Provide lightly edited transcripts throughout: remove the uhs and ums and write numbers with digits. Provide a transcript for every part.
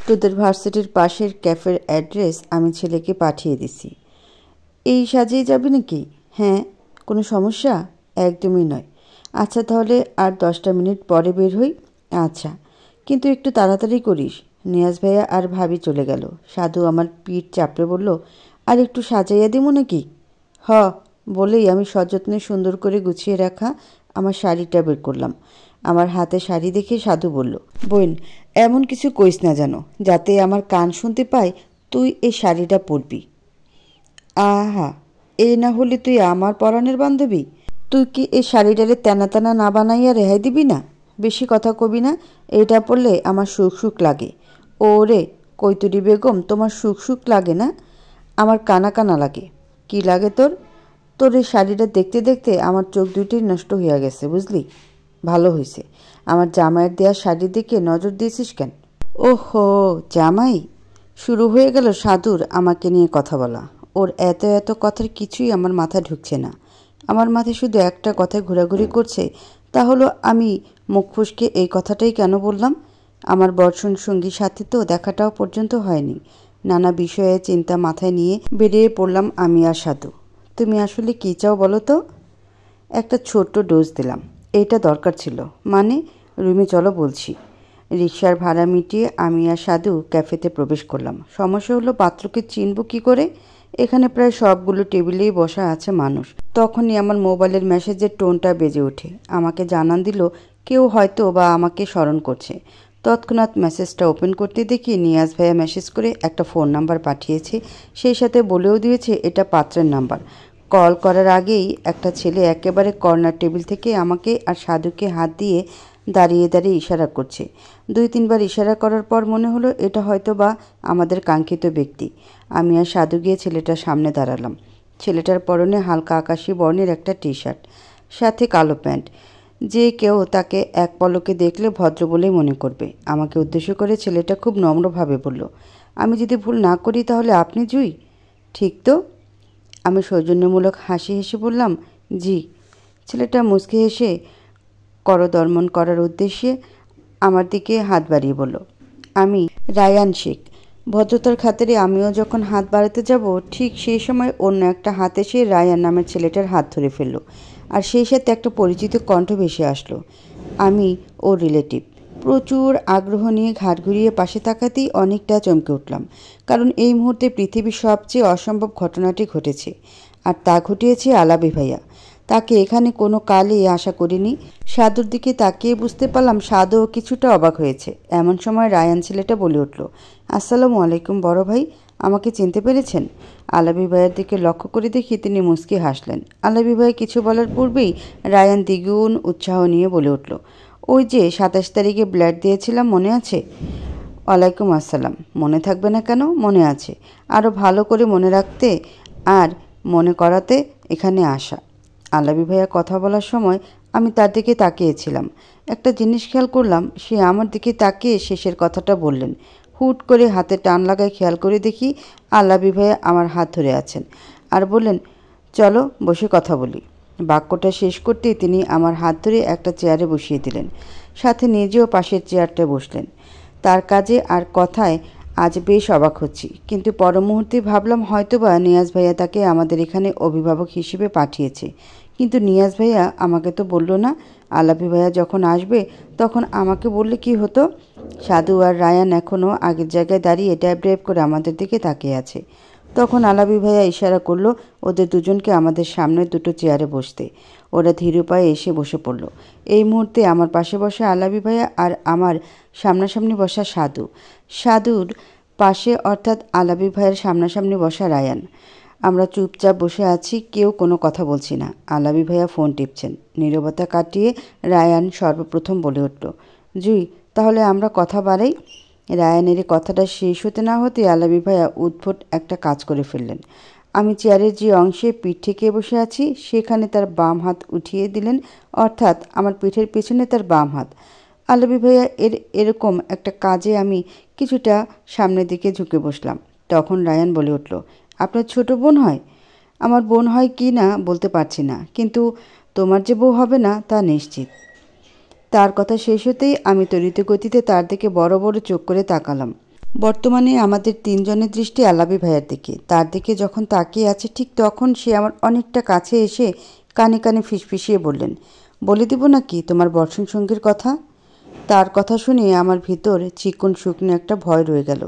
তোদের ভার্সিটির পাশের ক্যাফের অ্যাড্রেস আমি ছেলেকে পাঠিয়ে দিছি। এই সাজেই যাবি নাকি? হ্যাঁ। কোনো সমস্যা? একদমই নয়। আচ্ছা, তাহলে আর 10টা মিনিট পরে বের হই। আচ্ছা, কিন্তু একটু তাড়াতাড়ি করিস। নিয়াজ ভাইয়া আর ভাবি চলে গেল। সাধু আমার পিঠ চাপড়ে বলল, আর একটু সাজাইয়া দিমু নাকি? হ, বলেই আমি সযত্নে সুন্দর করে গুছিয়ে রাখা আমার শাড়িটা বের করলাম। আমার হাতে শাড়ি দেখে সাধু বলল, বোন, এমন কিছু কইস না যেন, যাতে আমার কান শুনতে পায় তুই এই শাড়িটা পরবি। আহা, এই না হলে তুই আমার পরাণের বান্ধবী? তুই কি এই শাড়িটারে তেনা তেনা না বানাইয়া রেহাই দিবি না? বেশি কথা কবি না। এটা পরলে আমার সুখ সুখ লাগে। ওরে কৈতুরী বেগম, তোমার সুখ সুখ লাগে না, আমার কানা কানা লাগে। কি লাগে তোর? তোর এই শাড়িটা দেখতে দেখতে আমার চোখ দুইটাই নষ্ট হইয়া গেছে, বুঝলি? ভালো হয়েছে। আমার জামাইয়ের দেওয়া শাড়ির দিকে নজর দিয়েছিস কেন? ওহো, জামাই? শুরু হয়ে গেল সাধুর আমাকে নিয়ে কথা বলা। ওর এত এত কথার কিছুই আমার মাথায় ঢুকছে না। আমার মাথায় শুধু একটা কথায় ঘোরাঘুরি করছে, তা হলো আমি মুখ ফুসকে এই কথাটাই কেন বললাম। আমার বর্ষণ সঙ্গীর সাথে তো দেখাটাও পর্যন্ত হয়নি। নানা বিষয়ে চিন্তা মাথায় নিয়ে বেরিয়ে পড়লাম আমি আর সাধু। তুমি আসলে কী চাও বলো তো? একটা ছোট্ট ডোজ দিলাম, এইটা দরকার ছিল। মানে? রুমে চলো বলছি। রিকশার ভাড়া মিটিয়ে আমি আর সাধু ক্যাফেতে প্রবেশ করলাম। সমস্যা হলো, পাত্রকে চিনব কী করে? এখানে প্রায় সবগুলো টেবিলেই বসা আছে মানুষ। তখনই আমার মোবাইলের মেসেজের টোনটা বেজে ওঠে। আমাকে জানান দিল কেউ হয়তো বা আমাকে স্মরণ করছে। তৎক্ষণাৎ মেসেজটা ওপেন করতে দেখি নিয়াজ ভাইয়া মেসেজ করে একটা ফোন নাম্বার পাঠিয়েছে। সেই সাথে বলেও দিয়েছে এটা পাত্রের নাম্বার। কল করার আগেই একটা ছেলে একেবারে কর্নার টেবিল থেকে আমাকে আর সাধুকে হাত দিয়ে দাঁড়িয়ে দাঁড়িয়ে ইশারা করছে। 2-3বার ইশারা করার পর মনে হলো এটা হয়তো বা আমাদের কাঙ্ক্ষিত ব্যক্তি। আমি আর সাধু গিয়ে ছেলেটার সামনে দাঁড়ালাম। ছেলেটার পরনে হালকা আকাশি বর্ণের একটা টি শার্ট, সাথে কালো প্যান্ট। যে কেউ তাকে এক পলকে দেখলে ভদ্র বলেই মনে করবে। আমাকে উদ্দেশ্য করে ছেলেটা খুব নম্রভাবে বলল, আমি যদি ভুল না করি তাহলে আপনি জুই? ঠিক তো? আমি সৌজন্যমূলক হাসি হেসে বললাম, জি। ছেলেটা মুচকি হেসে করদর্মন করার উদ্দেশ্যে আমার দিকে হাত বাড়িয়ে বলল, আমি রায়ান শেখ। ভদ্রতার খাতিরে আমিও যখন হাত বাড়াতে যাব, ঠিক সেই সময় অন্য একটা হাত এসে রায়ান নামের ছেলেটার হাত ধরে ফেলল। আর সেই সাথে একটা পরিচিত কণ্ঠ ভেসে আসলো। আমি ওর রিলেটিভ। প্রচুর আগ্রহ নিয়ে ঘাট ঘুরিয়ে পাশে তাকাতেই অনেকটা চমকে উঠলাম, কারণ এই মুহূর্তে পৃথিবীর সবচেয়ে অসম্ভব ঘটনাটি ঘটেছে। আর তা ঘটিয়েছে আলাবি ভাইয়া। তাকে এখানে কোনো কালই আশা করিনি। সাধুর দিকে তাকিয়ে বুঝতে পারলাম সাধুও কিছুটা অবাক হয়েছে। এমন সময় রায়ান ছেলেটা বলে উঠল, আসসালামু আলাইকুম বড় ভাই, আমাকে চিনতে পেরেছেন? আলাবি ভাইয়ের দিকে লক্ষ্য করে দেখি তিনি মুচকি হাসলেন। আলাবি ভাই কিছু বলার পূর্বেই রায়ান দ্বিগুণ উৎসাহ নিয়ে বলে উঠল, ওই যে 27 তারিখে ব্লাড দিয়েছিলাম, মনে আছে? ওয়ালাইকুম আসসালাম। মনে থাকবে না কেন? মনে আছে। আরও ভালো করে মনে রাখতে আর মনে করাতে এখানে আসা। আলাবি ভাইয়া কথা বলার সময় আমি তার দিকে তাকিয়েছিলাম। একটা জিনিস খেয়াল করলাম, সে আমার দিকে তাকিয়ে শেষের কথাটা বললেন। হুট করে হাতে টান লাগায় খেয়াল করে দেখি আলাবি ভাইয়া আমার হাত ধরে আছেন আর বললেন, চলো বসে কথা বলি। বাক্যটা শেষ করতেই তিনি আমার হাত ধরে একটা চেয়ারে বসিয়ে দিলেন, সাথে নিজেও পাশের চেয়ারটায় বসলেন। তার কাজে আর কথায় আজ বেশ অবাক হচ্ছি, কিন্তু পর মুহূর্তে ভাবলাম হয়তোবা নিয়াজ ভাইয়া তাকে আমাদের এখানে অভিভাবক হিসেবে পাঠিয়েছে। কিন্তু নিয়াজ ভাইয়া আমাকে তো বলল না। আলাপি ভাইয়া যখন আসবে তখন আমাকে বললে কি হতো? সাধু আর রায়ান এখনও আগের জায়গায় দাঁড়িয়ে ড্যাব ড্যাব করে আমাদের দিকে তাকিয়ে আছে। তখন আলাপি ভাইয়া ইশারা করলো ওদের দুজনকে আমাদের সামনের দুটো চেয়ারে বসতে। ওরা ধীর পায়ে এসে বসে পড়ল। এই মুহূর্তে আমার পাশে বসা আলাপি ভাইয়া আর আমার সামনাসামনি বসা সাধু। সাধুর পাশে অর্থাৎ আলাপি ভাইয়ের সামনাসামনি বসা রায়ান। আমরা চুপচাপ বসে আছি, কেউ কোনো কথা বলছি না। আলাপি ভাইয়া ফোন টিপছেন। নীরবতা কাটিয়ে রায়ান সর্বপ্রথম বলে উঠল, জুই, তাহলে আমরা কথা বাড়াই। রায়ানের কথাটা শেষ হতে না হতে আলাপি ভাইয়া উদ্ভট একটা কাজ করে ফেললেন। আমি চেয়ারের যে অংশে পিঠ থেকে বসে আছি সেখানে তার বাম হাত উঠিয়ে দিলেন, অর্থাৎ আমার পিঠের পেছনে তার বাম হাত। আলাপি ভাইয়া এরকম একটা কাজে আমি কিছুটা সামনের দিকে ঝুঁকে বসলাম। তখন রায়ান বলে উঠল, আপনার ছোট বোন হয়? আমার বোন হয় কি না বলতে পারছি না, কিন্তু তোমার যে বউ হবে না তা নিশ্চিত। তার কথা শেষ হতেই আমি ত্বরিত গতিতে তার দিকে বড় বড় চোখ করে তাকালাম। বর্তমানে আমাদের তিনজনের দৃষ্টি আলাবি ভাইয়ার দিকে। তার দিকে যখন তাকিয়ে আছে ঠিক তখন সে আমার অনেকটা কাছে এসে কানে কানে ফিসফিসিয়ে বললেন, বলে দিব নাকি তোমার বর্ষণ সঙ্গীর কথা? তার কথা শুনে আমার ভিতর চিকন শুকনো একটা ভয় রয়ে গেল।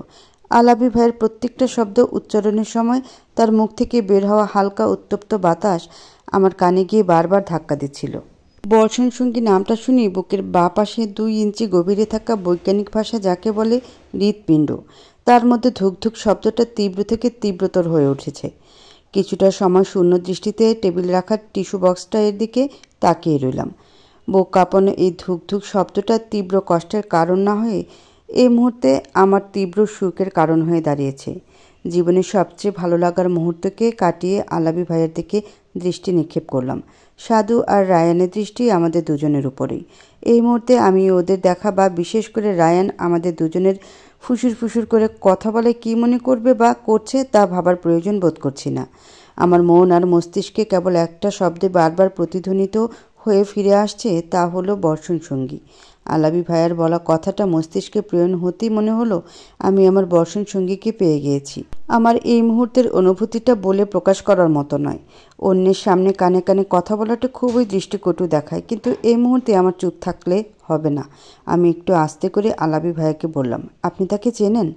আলাবি ভাইয়ের প্রত্যেকটা শব্দ উচ্চারণের সময় তার মুখ থেকে বের হওয়া হালকা উত্তপ্ত বাতাস আমার কানে গিয়ে বারবার ধাক্কা দিচ্ছিল। বর্ষণ সঙ্গী নামটা শুনি বুকের বাঁ পাশে 2 ইঞ্চি গভীরে থাকা বৈজ্ঞানিক ভাষা যাকে বলে হৃৎপিণ্ড, তার মধ্যে ধুকধুক শব্দটা তীব্র থেকে তীব্রতর হয়ে উঠেছে। কিছুটা সময় শূন্য দৃষ্টিতে টেবিল রাখার টিস্যু বক্সটা এর দিকে তাকিয়ে রইলাম। বুক কাঁপানো এই ধুকধুক শব্দটা তীব্র কষ্টের কারণ না হয়ে এই মুহূর্তে আমার তীব্র সুখের কারণ হয়ে দাঁড়িয়েছে। জীবনের সবচেয়ে ভালো লাগার মুহূর্তকে কাটিয়ে আলাবি ভাইয়ের দিকে দৃষ্টি নিক্ষেপ করলাম। সাধু আর রায়ানের দৃষ্টি আমাদের দুজনের উপরেই। এই মুহূর্তে আমি ওদের দেখা বা বিশেষ করে রায়ান আমাদের দুজনের ফুসুর ফুসুর করে কথা বলে কী মনে করবে বা করছে তা ভাবার প্রয়োজন বোধ করছি না। আমার মন আর মস্তিষ্কে কেবল একটা শব্দে বারবার প্রতিধ্বনিত হয়ে ফিরে আসছে, তা হলো বর্ষণ সঙ্গী। আলাবি ভাইয়ার বলা কথাটা মস্তিষ্কে প্রেরণ হতেই মনে হলো আমি আমার বর্ষণ সঙ্গীকে পেয়ে গিয়েছি। আমার এই মুহূর্তের অনুভূতিটা বলে প্রকাশ করার মতো নয়। অন্যের সামনে কানে কানে কথা বলাটা খুবই দৃষ্টিকটু দেখায়, কিন্তু এই মুহূর্তে আমার চুপ থাকলে হবে না। আমি একটু আস্তে করে আলাবি ভাইয়াকে বললাম, আপনি তাকে চেনেন?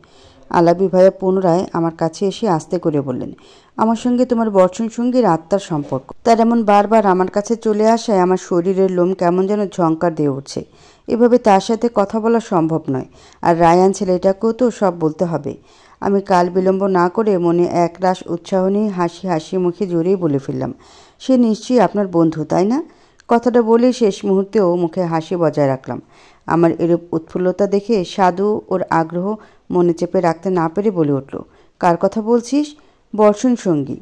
আলাবি ভাইয়া পুনরায় আমার কাছে এসে আস্তে করে বললেন, আমার সঙ্গে তোমার বর্ষণ সঙ্গীর আত্মার সম্পর্ক। তার এমন বারবার আমার কাছে চলে আসায় আমার শরীরের লোম কেমন যেন ঝংকার দিয়ে উঠছে। এভাবে তার সাথে কথা বলা সম্ভব নয়, আর রায়ান ছেলেটাকেও তো সব বলতে হবে। আমি কাল বিলম্ব না করে মনে একরাশ উৎসাহ নিয়ে হাসি হাসি মুখে জোরেই বলে ফেললাম, সে নিশ্চয়ই আপনার বন্ধু, তাই না? কথাটা বলে শেষ মুহূর্তেও মুখে হাসি বজায় রাখলাম। আমার এরূপ উৎফুল্লতা দেখে সাধু ওর আগ্রহ মনে চেপে রাখতে না পেরে বলে উঠল, কার কথা বলছিস? বর্ষণ সঙ্গী।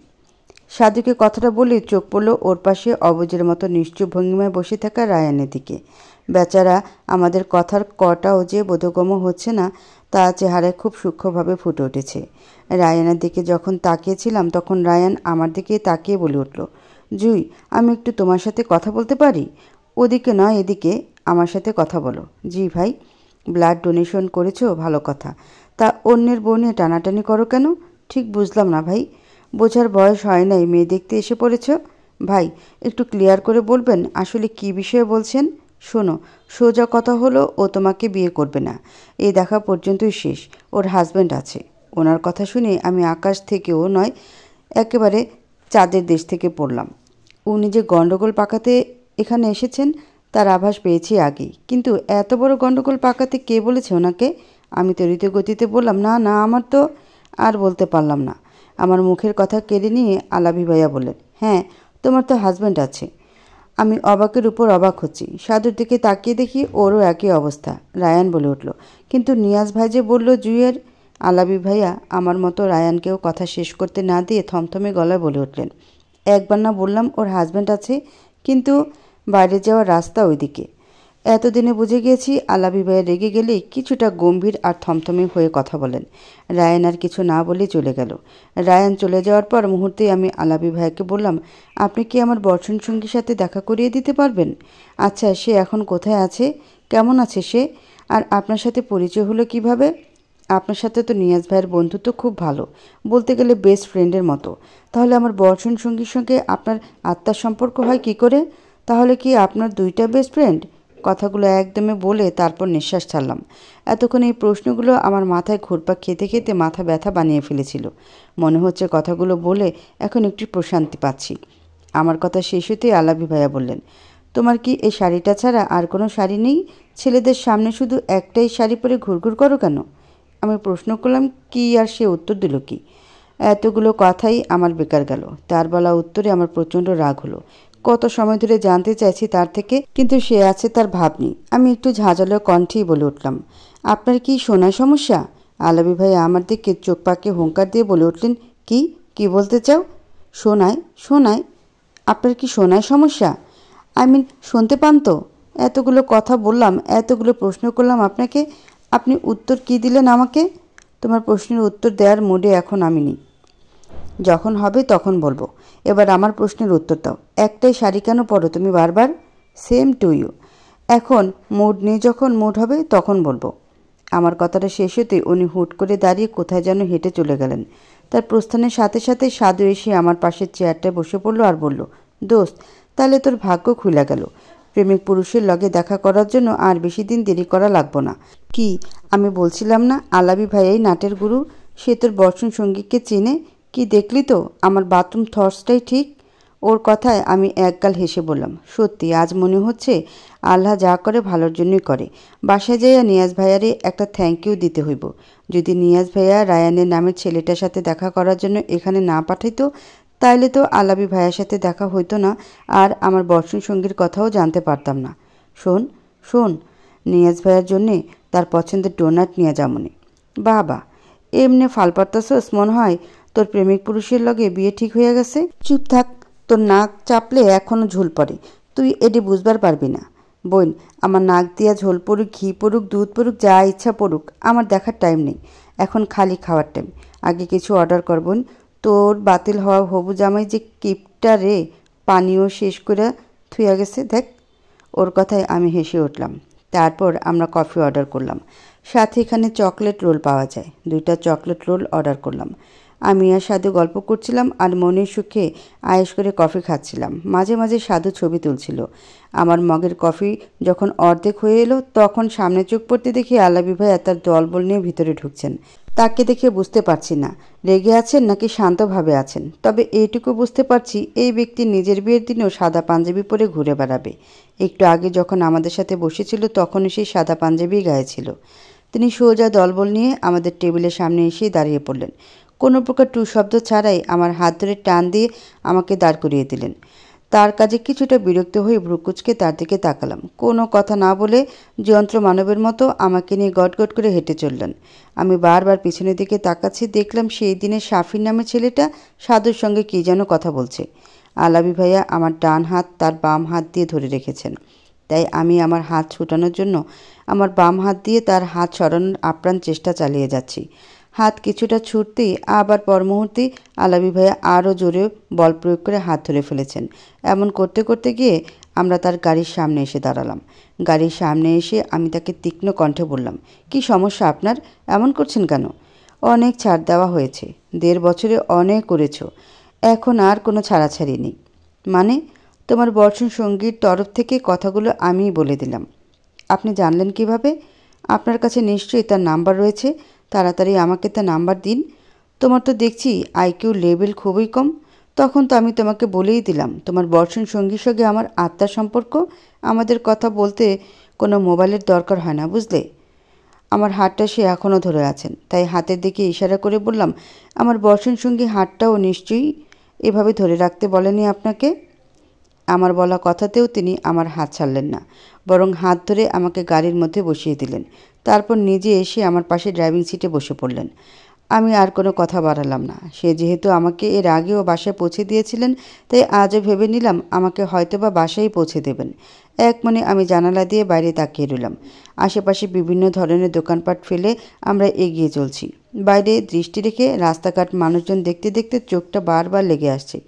সাধুকে কথাটা বলে চোখ পড়ল ওর পাশে অবুঝের মতো নিশ্চুপ ভঙ্গিমায় বসে থাকা রায়ানের দিকে। বেচারা আমাদের কথার কটাও যে বোধগম্য হচ্ছে না তা চেহারায় খুব সূক্ষ্মভাবে ফুটে উঠেছে। রায়ানের দিকে যখন তাকিয়েছিলাম তখন রায়ান আমার দিকে তাকিয়ে বলে উঠল, জুই, আমি একটু তোমার সাথে কথা বলতে পারি? ওদিকে নয়, এদিকে আমার সাথে কথা বলো। জি ভাই। ব্লাড ডোনেশন করেছো, ভালো কথা। তা অন্যের বউ নিয়ে টানাটানি করো কেন? ঠিক বুঝলাম না ভাই। বোঝার বয়স হয় নাই, মেয়ে দেখতে এসে পড়েছ? ভাই, একটু ক্লিয়ার করে বলবেন আসলে কী বিষয়ে বলছেন? শোনো, সোজা কথা হলো ও তোমাকে বিয়ে করবে না, এই দেখা পর্যন্তই শেষ। ওর হাজব্যান্ড আছে। ওনার কথা শুনে আমি আকাশ থেকেও নয়, একেবারে চাঁদের দেশ থেকে পড়লাম। উনি যে গণ্ডগোল পাকাতে এখানে এসেছেন তার আভাস পেয়েছি আগেই, কিন্তু এত বড় গণ্ডগোল পাকাতে কে বলেছে ওনাকে? আমি তরিত গতিতে বললাম, না না, আমার তো। আর বলতে পারলাম না। আমার মুখের কথা কেড়ে নিয়ে আলাবি ভাইয়া বললেন, হ্যাঁ, তোমার তো হাজব্যান্ড আছে। আমি অবাকের উপর অবাক হচ্ছি। সাধুর দিকে তাকিয়ে দেখি ওরও একই অবস্থা। রায়ান বলে উঠল, কিন্তু নিয়াজ ভাই যে বলল জুইয়ের। আলাবি ভাইয়া আমার মতো রায়ানকেও কথা শেষ করতে না দিয়ে থমথমে গলায় বলে উঠলেন, একবার না বললাম ওর হাজব্যান্ড আছে, কিন্তু বাইরে যাওয়ার রাস্তা ওইদিকে। এতদিনে বুঝে গিয়েছি আলাবি ভাইয়া রেগে গেলেই কিছুটা গম্ভীর আর থমথমে হয়ে কথা বলেন। রায়ান আর কিছু না বলে চলে গেল। রায়ান চলে যাওয়ার পর মুহূর্তেই আমি আলাবি ভাইয়াকে বললাম, আপনি কি আমার বর্ষণ সঙ্গীর সাথে দেখা করিয়ে দিতে পারবেন? আচ্ছা, সে এখন কোথায় আছে? কেমন আছে সে? আর আপনার সাথে পরিচয় হলো কিভাবে? আপনার সাথে তো নিয়াজ ভাইয়ের বন্ধুত্ব খুব ভালো, বলতে গেলে বেস্ট ফ্রেন্ডের মতো। তাহলে আমার বর্ষণ সঙ্গীর সঙ্গে আপনার আত্মার সম্পর্ক হয় কি করে? তাহলে কি আপনার 2টা বেস্ট ফ্রেন্ড? কথাগুলো একদমে বলে তারপর নিঃশ্বাস ছাড়লাম। এতক্ষণ এই প্রশ্নগুলো আমার মাথায় ঘুরপাক খেতে খেতে মাথা ব্যথা বানিয়ে ফেলেছিল। মনে হচ্ছে কথাগুলো বলে এখন একটু প্রশান্তি পাচ্ছি। আমার কথা শেষ হতেই আলাবি ভাইয়া বললেন, তোমার কি এই শাড়িটা ছাড়া আর কোনো শাড়ি নেই? ছেলেদের সামনে শুধু একটাই শাড়ি পরে ঘুরঘুর করো কেন? আমি প্রশ্ন করলাম কি, আর সে উত্তর দিল কি? এতগুলো কথাই আমার বেকার গেল। তার বলা উত্তরে আমার প্রচণ্ড রাগ হলো। কত সময় ধরে জানতে চাইছি তার থেকে, কিন্তু সে আছে তার ভাব নেই। আমি একটু ঝাঁঝালো কণ্ঠেই বলে উঠলাম, আপনার কি শোনায় সমস্যা? আলাবি ভাই আমার দিকে চোখ পাকিয়ে হুঙ্কার দিয়ে বলে উঠলেন, কি কি বলতে চাও? শোনায়? শোনায়? আপনার কি শোনায় সমস্যা? শুনতে পান তো? এতগুলো কথা বললাম, এতগুলো প্রশ্ন করলাম আপনাকে, আপনি উত্তর কি দিলেন আমাকে? তোমার প্রশ্নের উত্তর দেওয়ার মুডে এখন আমি নেই। যখন হবে তখন বলবো। এবার আমার প্রশ্নের উত্তর দাও। একটাই শাড়ি কেন পরো তুমি বারবার? Same to you. এখন মুড নেই, যখন মুড হবে তখন বলবো। আমার কথাটা শেষ হতে উনি হুট করে দাঁড়িয়ে কোথায় যেন হেঁটে চলে গেলেন। তার প্রস্থানের সাথে সাথে সাধু এসে আমার পাশের চেয়ারটায় বসে পড়ল আর বলল, দোস্ত, তাহলে তোর ভাগ্য খুলে গেল। প্রেমিক পুরুষের লগে দেখা করার জন্য আর বেশি দিন দেরি করা লাগবো না। কি আমি বলছিলাম না আলাবি ভাইয়াই নাটের গুরু, সে তোর বর্ষণ সঙ্গীকে চেনে। কি দেখলি তো আমার বাথরুম থটসটাই ঠিক। ওর কথায় আমি একগাল হেসে বললাম, সত্যি আজ মনে হচ্ছে আল্লাহ যা করে ভালোর জন্যই করে। বাসায় যাইয়া নিয়াজ ভাইয়ারে একটা থ্যাংক ইউ দিতে হইব। যদি নিয়াজ ভাইয়া রায়ানের নামের ছেলেটার সাথে দেখা করার জন্য এখানে না পাঠাইতো তাইলে তো আলাবি ভাইয়ার সাথে দেখা হইতো না, আর আমার বর্ষণ সঙ্গীর কথাও জানতে পারতাম না। শোন শোন, নিয়াজ ভাইয়ার জন্যে তার পছন্দের ডোনাট নিয়ে যামনি। বাবা, এমনি ফাল পারতাছস, মনে হয় তোর প্রেমিক পুরুষের লগে বিয়ে ঠিক হয়ে গেছে। চুপ থাক, তোর নাক চাপলে এখনও ঝোল পড়ে, তুই এটি বুঝবার পারবি না। বোন, আমার নাক দিয়া ঝোল পড়ুক, ঘি পড়ুক, দুধ পড়ুক, যা ইচ্ছা পড়ুক, আমার দেখার টাইম নেই। এখন খালি খাওয়ার টাইম। আগে কিছু অর্ডার করবন। তোর বাতিল হওয়া হবু জামাই যে কিপটা রে, পানিও শেষ করে থুয়া গেছে দেখ। ওর কথায় আমি হেসে উঠলাম। তারপর আমরা কফি অর্ডার করলাম, সাথে এখানে চকলেট রোল পাওয়া যায়। 2টা চকলেট রোল অর্ডার করলাম। আমি আর সাধু গল্প করছিলাম আর মনের সুখে আয়েশ করে কফি খাচ্ছিলাম। মাঝে মাঝে সাধু ছবি তুলছিল। আমার মগের কফি যখন অর্ধেক হয়ে এলো তখন সামনে চোখ পড়তে দেখি আলাবি ভাইয়া তার দলবল নিয়ে ভিতরে ঢুকছেন। তাকে দেখে বুঝতে পারছি না রেগে আছেন নাকি শান্তভাবে আছেন, তবে এইটুকু বুঝতে পারছি এই ব্যক্তি নিজের বিয়ের দিনেও সাদা পাঞ্জাবি পরে ঘুরে বেড়াবে। একটু আগে যখন আমাদের সাথে বসেছিল তখনও সেই সাদা পাঞ্জাবি গায়ে ছিল। তিনি সোজা দলবল নিয়ে আমাদের টেবিলের সামনে এসেই দাঁড়িয়ে পড়লেন। কোনো প্রকার টু শব্দ ছাড়াই আমার হাত ধরে টান দিয়ে আমাকে দাঁড় করিয়ে দিলেন। তার কাজে কিছুটা বিরক্ত হয়ে ভ্রুকুচকে তার দিকে তাকালাম। কোনো কথা না বলে যন্ত্র মানবের মতো আমাকে নিয়ে গটগট করে হেঁটে চললেন। আমি বারবার পিছনের দিকে তাকাচ্ছি, দেখলাম সেই দিনের শাফির নামের ছেলেটা সাধুর সঙ্গে কী যেন কথা বলছে। আলাবি ভাইয়া আমার ডান হাত তার বাম হাত দিয়ে ধরে রেখেছেন, তাই আমি আমার হাত ছুটানোর জন্য আমার বাম হাত দিয়ে তার হাত সরানোর আপ্রাণ চেষ্টা চালিয়ে যাচ্ছি। হাত কিছুটা ছুটতেই আবার পর মুহূর্তেই আলাবি ভাইয়া আরও জোরে বল প্রয়োগ করে হাত ধরে ফেলেছেন। এমন করতে করতে গিয়ে আমরা তার গাড়ির সামনে এসে দাঁড়ালাম। গাড়ির সামনে এসে আমি তাকে তীক্ষ্ণ কণ্ঠে বললাম, কি সমস্যা আপনার, এমন করছেন কেন? অনেক ছাড় দেওয়া হয়েছে, 1.5 বছরে অনেক করেছ, এখন আর কোনো ছাড়াছাড়ি নেই। মানে? তোমার বর্ষণ সঙ্গীর তরফ থেকে কথাগুলো আমিই বলে দিলাম। আপনি জানলেন কিভাবে? আপনার কাছে নিশ্চয়ই তার নাম্বার রয়েছে, তাড়াতাড়ি আমাকে তার নাম্বার দিন। তোমার তো দেখছি আইকিউ লেভেল খুবই কম। তখন তো আমি তোমাকে বলেই দিলাম তোমার বর্ষণ সঙ্গীর সঙ্গে আমার আত্মার সম্পর্ক, আমাদের কথা বলতে কোনো মোবাইলের দরকার হয় না, বুঝলে? আমার হাতটা সে এখনও ধরে আছেন, তাই হাতের দিকে ইশারা করে বললাম, আমার বর্ষণ সঙ্গী হাতটাও নিশ্চয়ই এভাবে ধরে রাখতে বলেনি আপনাকে? আমার বলা কথাতেও তিনি আমার হাত ছাড়লেন না, বরং হাত ধরে আমাকে গাড়ির মধ্যে বসিয়ে দিলেন। তারপর নিজে এসে আমার পাশে ড্রাইভিং সিটে বসে পড়লেন। আমি আর কোনো কথা বাড়ালাম না। সে যেহেতু আমাকে এর আগেও বাসায় পৌঁছে দিয়েছিলেন, তাই আজও ভেবে নিলাম আমাকে হয়তোবা বাসায় পৌঁছে দেবেন। এক মনে আমি জানালা দিয়ে বাইরে তাকিয়ে রইলাম। আশেপাশে বিভিন্ন ধরনের দোকানপাট ফেলে আমরা এগিয়ে চলছি। বাইরে দৃষ্টি রেখে রাস্তাঘাট মানুষজন দেখতে দেখতে চোখটা বারবার লেগে আসছে।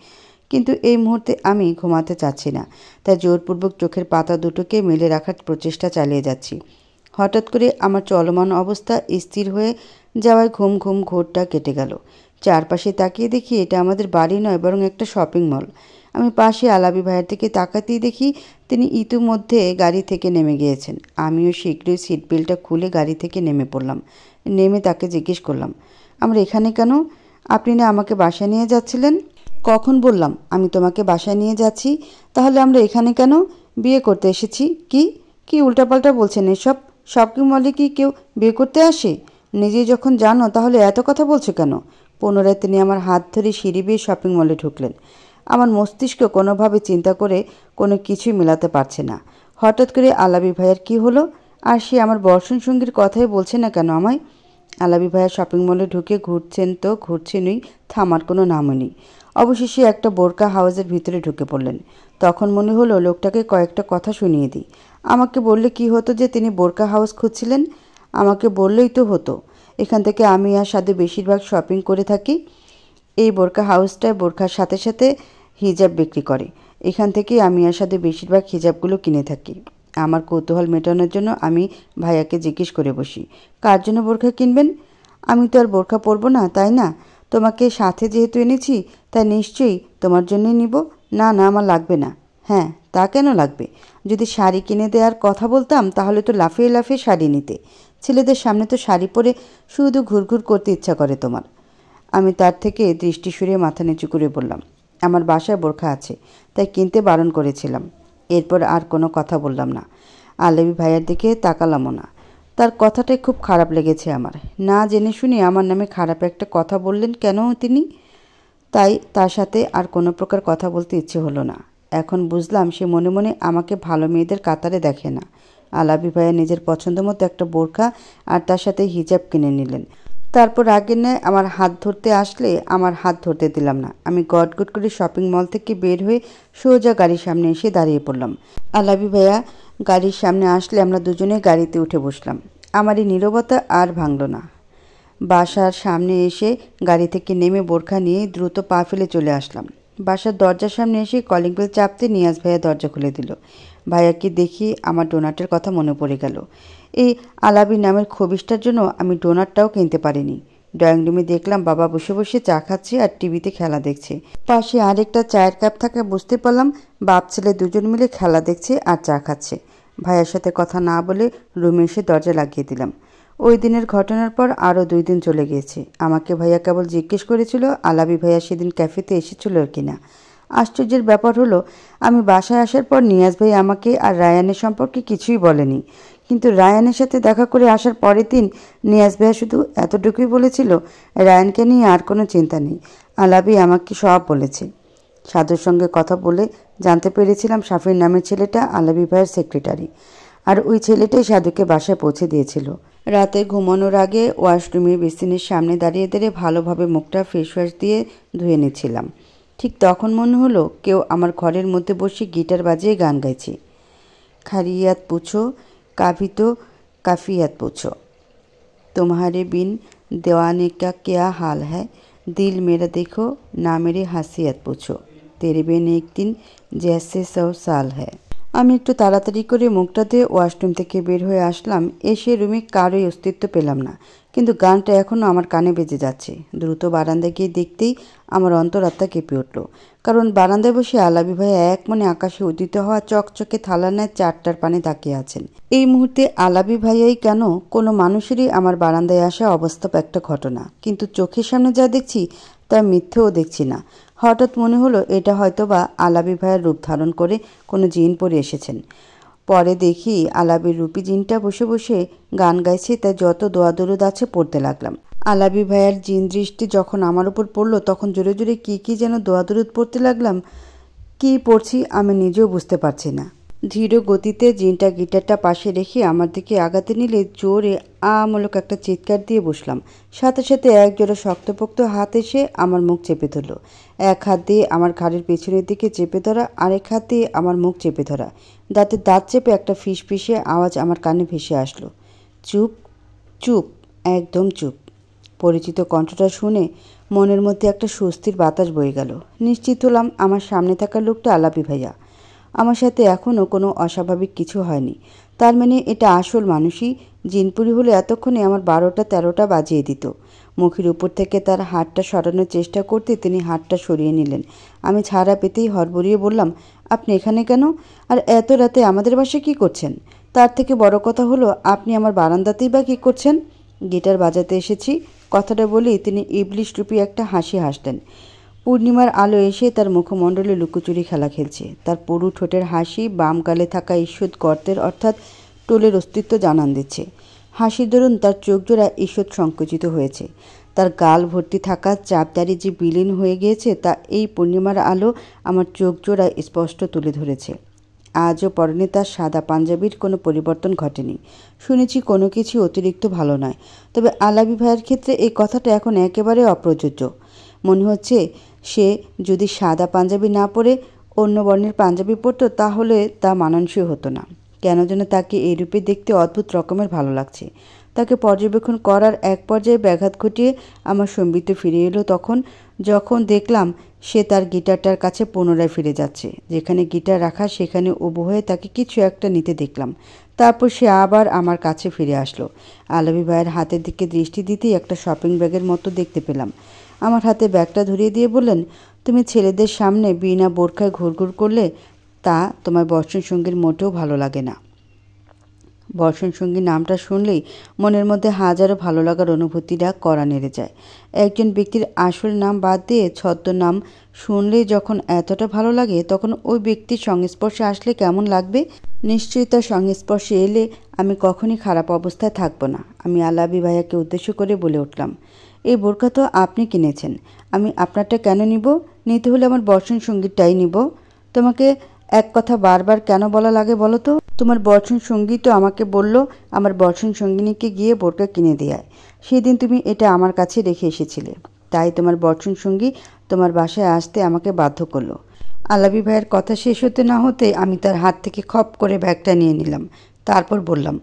কিন্তু এই মুহূর্তে আমি ঘুমাতে চাচ্ছি না, তাই জোরপূর্বক চোখের পাতা দুটোকে মেলে রাখার প্রচেষ্টা চালিয়ে যাচ্ছি। হঠাৎ করে আমার চলমান অবস্থা স্থির হয়ে যাওয়ায় ঘুম ঘুম ঘোরটা কেটে গেল। চারপাশে তাকিয়ে দেখি এটা আমাদের বাড়ি নয়, বরং একটা শপিং মল। আমি পাশে আলাবি ভাইয়ের দিকে তাকাতেই দেখি তিনি ইতিমধ্যে গাড়ি থেকে নেমে গিয়েছেন। আমিও শীঘ্রই সিট বেল্টটা খুলে গাড়ি থেকে নেমে পড়লাম। নেমে তাকে জিজ্ঞেস করলাম, আমরা এখানে কেন? আপনি না আমাকে বাসায় নিয়ে যাচ্ছিলেন? কখন বললাম আমি তোমাকে বাসায় নিয়ে যাচ্ছি? তাহলে আমরা এখানে কেন? বিয়ে করতে এসেছি। কি কি উল্টাপাল্টা বলছেন এসব? শপিং মলে কি কেউ বিয়ে করতে আসে? নিজেই যখন জানো তাহলে এত কথা বলছো কেন? পুনরায় তিনি আমার হাত ধরে সিঁড়ি বেয়ে শপিং মলে ঢুকলেন। আমার মস্তিষ্ক কোনোভাবে চিন্তা করে কোনো কিছুই মেলাতে পারছে না। হঠাৎ করে আলাবি ভাইয়ের কি হলো? আর সে আমার বর্ষণ সঙ্গীর কথাই বলছে না কেন আমায়? আলাবি ভাইয়া শপিং মলে ঢুকে ঘুরছেন তো ঘুরছেনই, থামার কোনো নামও নেই। অবশেষে একটা বোরকা হাউসের ভিতরে ঢুকে পড়লেন। তখন মনে হলো লোকটাকে কয়েকটা কথা শুনিয়ে দিই। আমাকে বললে কি হতো যে তিনি বোরকা হাউস খুঁজছিলেন? আমাকে বললেই তো হতো। এখান থেকে আমি আর সাথে বেশিরভাগ শপিং করে থাকি। এই বোরকা হাউসটায় বোরকার সাথে সাথে হিজাব বিক্রি করে। এখান থেকেই আমি আর সাথে বেশিরভাগ হিজাবগুলো কিনে থাকি। আমার কৌতূহল মেটানোর জন্য আমি ভাইয়াকে জিজ্ঞেস করে বসি, কার জন্য বোরখা কিনবেন? আমি তো আর বোরখা পরবো না, তাই না? তোমাকে সাথে যেহেতু এনেছি তাই নিশ্চয়ই তোমার জন্যই নিব। না না, আমার লাগবে না। হ্যাঁ, তা কেন লাগবে? যদি শাড়ি কিনে দেওয়ার কথা বলতাম তাহলে তো লাফিয়ে লাফিয়ে শাড়ি নিতে। ছেলেদের সামনে তো শাড়ি পরে শুধু ঘুরঘুর করতে ইচ্ছা করে তোমার। আমি তার থেকে দৃষ্টি সরিয়ে মাথা নিচু করে বললাম, আমার বাসায় বোরখা আছে, তাই কিনতে বারণ করেছিলাম। এরপর আর কোনো কথা বললাম না। আলেবি ভাইয়ার দিকে তাকালামও না। তার কথাটাই খুব খারাপ লেগেছে আমার। না জেনে শুনে আমার নামে খারাপ একটা কথা বললেন কেন তিনি? তাই তার সাথে আর কোনো প্রকার কথা বলতে ইচ্ছে হলো না। এখন বুঝলাম সে মনে মনে আমাকে ভালো মেয়েদের কাতারে দেখে না। আলাবি ভাইয়া নিজের পছন্দ মতো একটা বোরখা আর তার সাথে হিজাব কিনে নিলেন। তারপর আগের ন্যায় আমার হাত ধরতে আসলে আমার হাত ধরতে দিলাম না। আমি গটগট করে শপিং মল থেকে বের হয়ে সোজা গাড়ির সামনে এসে দাঁড়িয়ে পড়লাম। আলাবি ভাইয়া গাড়ির সামনে আসলে আমরা দুজনে গাড়িতে উঠে বসলাম। আমার এই নীরবতা আর ভাঙল না। বাসার সামনে এসে গাড়ি থেকে নেমে বোরখা নিয়ে দ্রুত পা ফেলে চলে আসলাম। বাসার দরজার সামনে এসে কলিং বেল চাপতে নিয়াজ ভাইয়া দরজা খুলে দিল। ভাইয়াকে দেখি আমার ডোনাটের কথা মনে পড়ে গেল। এই আলাবি নামের খবিসটার জন্য আমি ডোনাটটাও কিনতে পারিনি। ড্রয়িং রুমে দেখলাম বাবা বসে বসে চা খাচ্ছে আর টিভিতে খেলা দেখছে। পাশে আরেকটা চায়ের কাপ থাকা বুঝতে পারলাম বাপ ছেলে দুজন মিলে খেলা দেখছে আর চা খাচ্ছে। ভাইয়ার সাথে কথা না বলে রুমে এসে দরজা লাগিয়ে দিলাম। ওই দিনের ঘটনার পর আরও 2 দিন চলে গিয়েছে। আমাকে ভাইয়া কেবল জিজ্ঞেস করেছিল আলাবি ভাইয়া সেদিন ক্যাফেতে এসেছিল কিনা। আশ্চর্যের ব্যাপার হলো, আমি বাসায় আসার পর নিয়াজ ভাই আমাকে আর রায়ানের সম্পর্কে কিছুই বলেনি। কিন্তু রায়ানের সাথে দেখা করে আসার পরের দিন নিয়াজ ভাইয়া শুধু এতটুকুই বলেছিল, রায়ানকে নিয়ে আর কোনো চিন্তা নেই। আলাবি আমাকে সব বলেছে। সাধুর সঙ্গে কথা বলে জানতে পেরেছিলাম শাফির নামের ছেলেটা আলাবি ভাইয়ের সেক্রেটারি, আর ওই ছেলেটাই সাধুকে বাসায় পৌঁছে দিয়েছিল। রাতে ঘুমানোর আগে ওয়াশরুমে বেসিনের সামনে দাঁড়িয়ে দাঁড়িয়ে ভালোভাবে মুখটা ফেস ওয়াশ দিয়ে ধুয়ে নিচ্ছিলাম। ঠিক তখন মনে হলো কেউ আমার ঘরের মধ্যে বসে গিটার বাজিয়ে গান গাইছে। খারিয়াত পুছো কাভি তো কাফিয়াত পুছো, तुम्हारे बिन दीवाने का क्या हाल है, दिल मेरा देखो ना मेरी हासियत पूछो, तेरे बिन एक दिन जैसे 100 साल है। আমি একটু তাড়াতাড়ি করে মুখটা দিয়ে ওয়াশরুম থেকে বের হয়ে আসলাম। এসে রুমে কারোই অস্তিত্ব পেলাম না, কিন্তু গানটা এখনও আমার কানে বেজে যাচ্ছে। দ্রুত বারান্দায় গিয়ে দেখতেই আমার অন্তরাত্মা কেঁপে উঠল, কারণ বারান্দায় বসে আলাবি ভাইয়া এক মনে আকাশে উদিত হওয়া চকচকে থালার ন্যায় চারটার পানে তাকিয়ে আছেন। এই মুহূর্তে আলাবি ভাইয়াই কেন, কোনো মানুষেরই আমার বারান্দায় আসা অবাস্তব একটা ঘটনা, কিন্তু চোখের সামনে যা দেখছি তা মিথ্যেও দেখছি না। হঠাৎ মনে হলো এটা হয়তোবা আলাবি ভাইয়ের রূপ ধারণ করে কোনো জিন পরে এসেছেন। পরে দেখি আলাবির রূপী জিনটা বসে বসে গান গাইছে, তাই যত দোয়া দরুদ আছে পড়তে লাগলাম। আলাবি ভাইয়ের জিন দৃষ্টি যখন আমার উপর পড়লো তখন জোরে জোরে কী যেন দোয়া দরুদ পড়তে লাগলাম। কী পড়ছি আমি নিজেও বুঝতে পারছি না। ধীর গতিতে জিনটা গিটারটা পাশে রেখে আমার দিকে আগাতে নিলে জোরে আমূলক একটা চিৎকার দিয়ে বসলাম। সাথে সাথে এক জোড়া শক্তপোক্ত হাত এসে আমার মুখ চেপে ধরল। এক হাত দিয়ে আমার ঘাড়ের পেছনের দিকে চেপে ধরা, আরেক হাত দিয়ে আমার মুখ চেপে ধরা। দাঁতে দাঁত চেপে একটা ফিসফিসে আওয়াজ আমার কানে ভেসে আসলো, চুপ চুপ, একদম চুপ। পরিচিত কণ্ঠটা শুনে মনের মধ্যে একটা স্বস্তির বাতাস বয়ে গেল। নিশ্চিত হলাম আমার সামনে থাকা লোকটা আলাবি ভাইয়া। আমার সাথে এখনও কোনো অস্বাভাবিক কিছু হয়নি। তার মানে এটা আসল মানুষই। জিনপুরি হলে এতক্ষণে আমার 12টা 13টা বাজিয়ে দিত। মুখের উপর থেকে তার হাতটা সরানোর চেষ্টা করতে তিনি হাতটা সরিয়ে নিলেন। আমি ছাড়া পেতেই হড়বড়িয়ে বললাম, আপনি এখানে কেন? আর এত রাতে আমাদের বাসায় কী করছেন? তার থেকে বড় কথা হলো আপনি আমার বারান্দাতেই বা কী করছেন? গিটার বাজাতে এসেছি, কথাটা বলেই তিনি ইবলিশ রূপী একটা হাসি হাসলেন। পূর্ণিমার আলো এসে তার মুখমণ্ডলে লুকোচুরি খেলা খেলছে। তার পুরু ঠোঁটের হাসি বাম গালে থাকা ঈষৎ গর্তের অর্থাৎ টোলের অস্তিত্ব জানান দিচ্ছে। হাসির দরুন তার চোখজোড়া ঈষৎ সংকুচিত হয়েছে। তার গাল ভর্তি থাকা চাপদারি যে বিলীন হয়ে গিয়েছে তা এই পূর্ণিমার আলো আমার চোখজোড়ায় স্পষ্ট তুলে ধরেছে। আজও পরনে তার সাদা পাঞ্জাবির কোনো পরিবর্তন ঘটেনি। শুনেছি কোনো কিছু অতিরিক্ত ভালো নয়, তবে আলাবি ভাইয়ের ক্ষেত্রে এই কথাটা এখন একেবারে অপ্রযোজ্য। মনে হচ্ছে সে যদি সাদা পাঞ্জাবি না পরে অন্য বর্ণের পাঞ্জাবি পরতো তাহলে তা মানানসই হতো না। কেন যেন তাকে এই রূপে দেখতে অদ্ভুত রকমের ভালো লাগছে। তাকে পর্যবেক্ষণ করার এক পর্যায়ে ব্যাঘাত ঘটিয়ে আমার সম্বিত ফিরে এলো যখন দেখলাম সে তার গিটারটার কাছে পুনরায় ফিরে যাচ্ছে। যেখানে গিটার রাখা সেখানে উবু হয়ে তাকে কিছু একটা নিতে দেখলাম। তারপর সে আবার আমার কাছে ফিরে আসলো। আলাবি ভাইয়ের হাতের দিকে দৃষ্টি দিতেই একটা শপিং ব্যাগের মতো দেখতে পেলাম। আমার হাতে ব্যাগটা ধরিয়ে দিয়ে বললেন, তুমি ছেলেদের সামনে বিনা বোরখায় ঘুরঘুর করলে তা তোমার বর্ষণ সঙ্গীর মোটেও ভালো লাগে না। বর্ষণ সঙ্গী নামটা শুনলেই মনের মধ্যে হাজারো ভালো লাগার অনুভূতিটা কড়া নেড়ে যায়। একজন ব্যক্তির আসল নাম বাদ দিয়ে ছদ্মনাম শুনলেই যখন এতটা ভালো লাগে, তখন ওই ব্যক্তির সংস্পর্শে আসলে কেমন লাগবে? নিশ্চয়ই তার সংস্পর্শে এলে আমি কখনই খারাপ অবস্থায় থাকবো না। আমি আলাবি ভাইয়াকে উদ্দেশ্য করে বলে উঠলাম, এই বোরকা তো আপনি কিনেছেন, আমি আপনারটা কেন নিব? নিতে হলে আমার বর্ষণ সঙ্গীটাই নিব। তোমাকে এক কথা বারবার কেন বলা লাগে বলো তো? তোমার বর্ষণ সঙ্গী তো আমাকে বলল আমার বর্ষণ সঙ্গিনীকে গিয়ে বোরকা কিনে দেয়। সেদিন তুমি এটা আমার কাছে রেখে এসেছিলে, তাই তোমার বর্ষণ সঙ্গী তোমার বাসায় আসতে আমাকে বাধ্য করলো। আলাবি ভাইয়ের কথা শেষ হতে না হতে আমি তার হাত থেকে খপ করে ব্যাগটা নিয়ে নিলাম। তারপর বললাম,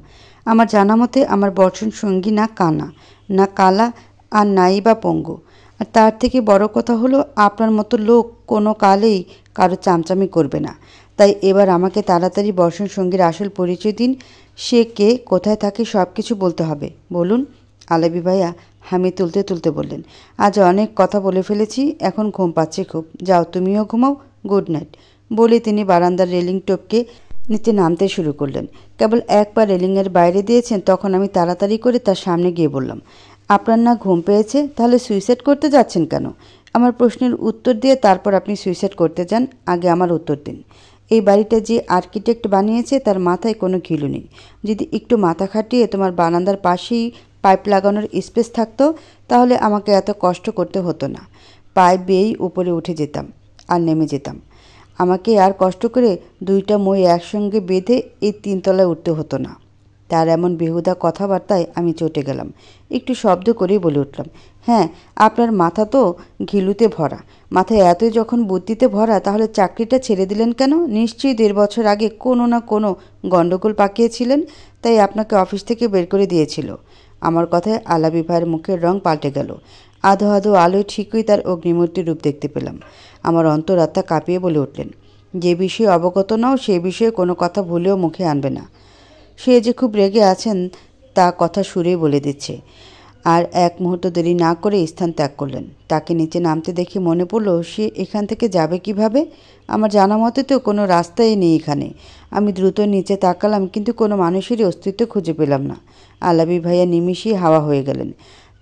আমার জানা মতে আমার বর্ষণ সঙ্গী না কানা, না কালা, আর নাই বা পঙ্গু। আর তার থেকে বড় কথা হলো, আপনার মতো লোক কোনো কালেই কারো চামচামি করবে না। তাই এবার আমাকে তাড়াতাড়ি বর্ষণ সঙ্গীর আসল পরিচয় দিন। সে কে, কোথায় থাকে, সব কিছু বলতে হবে। বলুন। আলাবি ভাইয়া হামি তুলতে তুলতে বললেন, আজ অনেক কথা বলে ফেলেছি, এখন ঘুম পাচ্ছে খুব, যাও তুমিও ঘুমাও, গুড নাইট। বলে তিনি বারান্দার রেলিং টপকে নিচে নামতে শুরু করলেন। কেবল একবার রেলিংয়ের বাইরে দিয়েছেন, তখন আমি তাড়াতাড়ি করে তার সামনে গিয়ে বললাম, আপনার না ঘুম পেয়েছে, তাহলে সুইসাইড করতে যাচ্ছেন কেন? আমার প্রশ্নের উত্তর দিয়ে তারপর আপনি সুইসাইড করতে যান, আগে আমার উত্তর দিন। এই বাড়িটা যে আর্কিটেক্ট বানিয়েছে তার মাথায় কোনো ঘিলু নেই। যদি একটু মাথা খাটিয়ে তোমার বারান্দার পাশেই পাইপ লাগানোর স্পেস থাকতো, তাহলে আমাকে এত কষ্ট করতে হতো না। পাইপ বেয়েই উপরে উঠে যেতাম আর নেমে যেতাম। আমাকে আর কষ্ট করে দুইটা মই একসঙ্গে বেঁধে এই 3 তলায় উঠতে হতো না। তার এমন বেহুদা কথাবার্তায় আমি চটে গেলাম। একটু শব্দ করেই বলে উঠলাম, হ্যাঁ, আপনার মাথা তো ঘিলুতে ভরা। মাথায় এতই যখন বুদ্ধিতে ভরা, তাহলে চাকরিটা ছেড়ে দিলেন কেন? নিশ্চয়ই 1.5 বছর আগে কোনো না কোনো গণ্ডগোল পাকিয়েছিলেন, তাই আপনাকে অফিস থেকে বের করে দিয়েছিল। আমার কথায় আলাবি ভাইয়ের মুখের রং পাল্টে গেল। আধো আধো আলোয় ঠিকই তার অগ্নিমূর্তি রূপ দেখতে পেলাম। আমার অন্তরাত্মা কাঁপিয়ে বলে উঠলেন, যে বিষয়ে অবগত নাও সে বিষয়ে কোনো কথা ভুলেও মুখে আনবে না। সে যে খুব রেগে আছেন তা কথা সুরেই বলে দিচ্ছে। আর এক মুহূর্ত দেরি না করে স্থান ত্যাগ করলেন। তাকে নিচে নামতে দেখে মনে পড়ল, সে এখান থেকে যাবে কিভাবে? আমার জানা মতে তো কোনো রাস্তাই নেই এখানে। আমি দ্রুত নিচে তাকালাম, কিন্তু কোনো মানুষেরই অস্তিত্ব খুঁজে পেলাম না। আলাবি ভাইয়া নিমিষেই হাওয়া হয়ে গেলেন।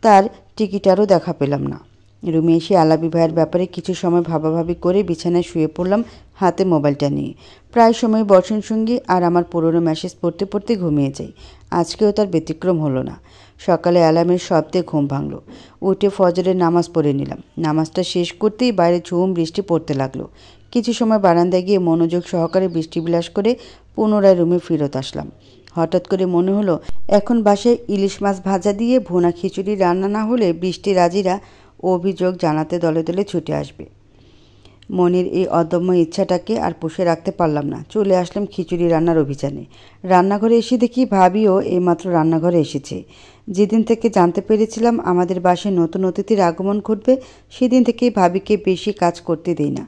তার টিকিটারও দেখা পেলাম না। রুমে এসে আলাবি ভাইয়ের ব্যাপারে কিছু সময় ভাবাভাবি করে বিছানায় শুয়ে পড়লাম, হাতে মোবাইলটা নিয়ে। প্রায় সময় বর্ষণ সঙ্গী আর আমার পুরনো মেসেজ পড়তে পড়তে ঘুমিয়ে যাই। আজকেও তার ব্যতিক্রম হলো না। সকালে অ্যালার্মের শব্দে ঘুম ভাঙল। উঠে ফজরের নামাজ পড়ে নিলাম। নামাজটা শেষ করতেই বাইরে ঝুম বৃষ্টি পড়তে লাগলো। কিছু সময় বারান্দায় গিয়ে মনোযোগ সহকারে বৃষ্টি বিলাস করে পুনরায় রুমে ফেরত আসলাম। হঠাৎ করে মনে হলো, এখন বাসায় ইলিশ মাছ ভাজা দিয়ে ভুনা খিচুড়ি রান্না না হলে বৃষ্টি রাজিরা অভিযোগ জানাতে দলে দলে ছুটে আসবে। মনির এই অদম্য ইচ্ছাটাকে আর পুষে রাখতে পারলাম না। চলে আসলাম খিচুড়ি রান্নার অভিযানে। রান্নাঘরে এসে দেখি ভাবিও এইমাত্র রান্নাঘরে এসেছে। যেদিন থেকে জানতে পেরেছিলাম আমাদের বাসায় নতুন অতিথির আগমন ঘটবে, সেদিন থেকেই ভাবিকে বেশি কাজ করতে দিই না।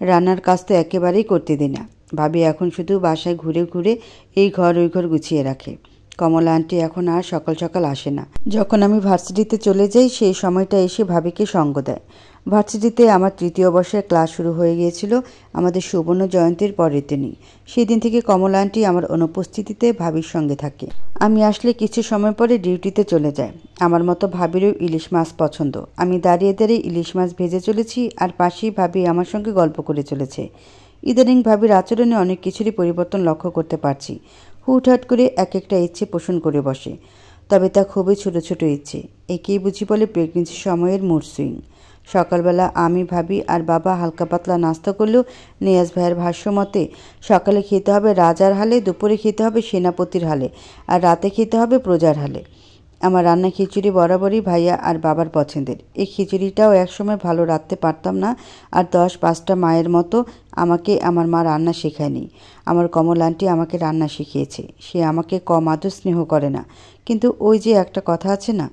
রান্নার কাজ তো একেবারেই করতে দিই না। ভাবি এখন শুধু বাসায় ঘুরে ঘুরে এই ঘর ওই ঘর গুছিয়ে রাখে। কমলা আন্টি এখন আর সকাল সকাল আসে না। যখন আমি ভার্সিটিতে চলে যাই, সেই সময়টা এসে ভাবিকে সঙ্গ দেয়। ভার্সিটিতে আমার 3য় বর্ষের ক্লাস শুরু হয়ে গিয়েছিল আমাদের সুবর্ণ জয়ন্তীর পরের দিনই। সেদিন থেকে কমলা আন্টি আমার অনুপস্থিতিতে ভাবির সঙ্গে থাকে। আমি আসলে কিছু সময় পরে ডিউটিতে চলে যায়। আমার মতো ভাবিরও ইলিশ মাছ পছন্দ। আমি দাঁড়িয়ে দাঁড়িয়ে ইলিশ মাছ ভেজে চলেছি, আর পাশেই ভাবি আমার সঙ্গে গল্প করে চলেছে। ইদানিং ভাবির আচরণে অনেক কিছুরই পরিবর্তন লক্ষ্য করতে পারছি। হুটহাট করে এক একটা ইচ্ছে পোষণ করে বসে, তবে তা খুবই ছোট ছোট ইচ্ছে। একেই বুঝি বলে প্রেগনেন্সি সময়ের মুড সুইং। সকালবেলা আমি, ভাবি আর বাবা হালকা পাতলা নাস্তা করলেও নিয়াজ ভাইয়ের ভাষ্য মতে সকালে খেতে হবে রাজার হালে, দুপুরে খেতে হবে সেনাপতির হালে, আর রাতে খেতে হবে প্রজার হালে। আমার রান্না খিচুড়ি বরাবরই ভাইয়া আর বাবার পছন্দের। এই খিচুড়িটাও একসময় ভালো রাঁধতে পারতাম না, আর 10-5টা মায়ের মতো আমাকে আমার মা রান্না শেখায়নি। আমার কমল আন্টি আমাকে রান্না শিখিয়েছে। সে আমাকে কম আদর স্নেহ করে না, কিন্তু ওই যে একটা কথা আছে না,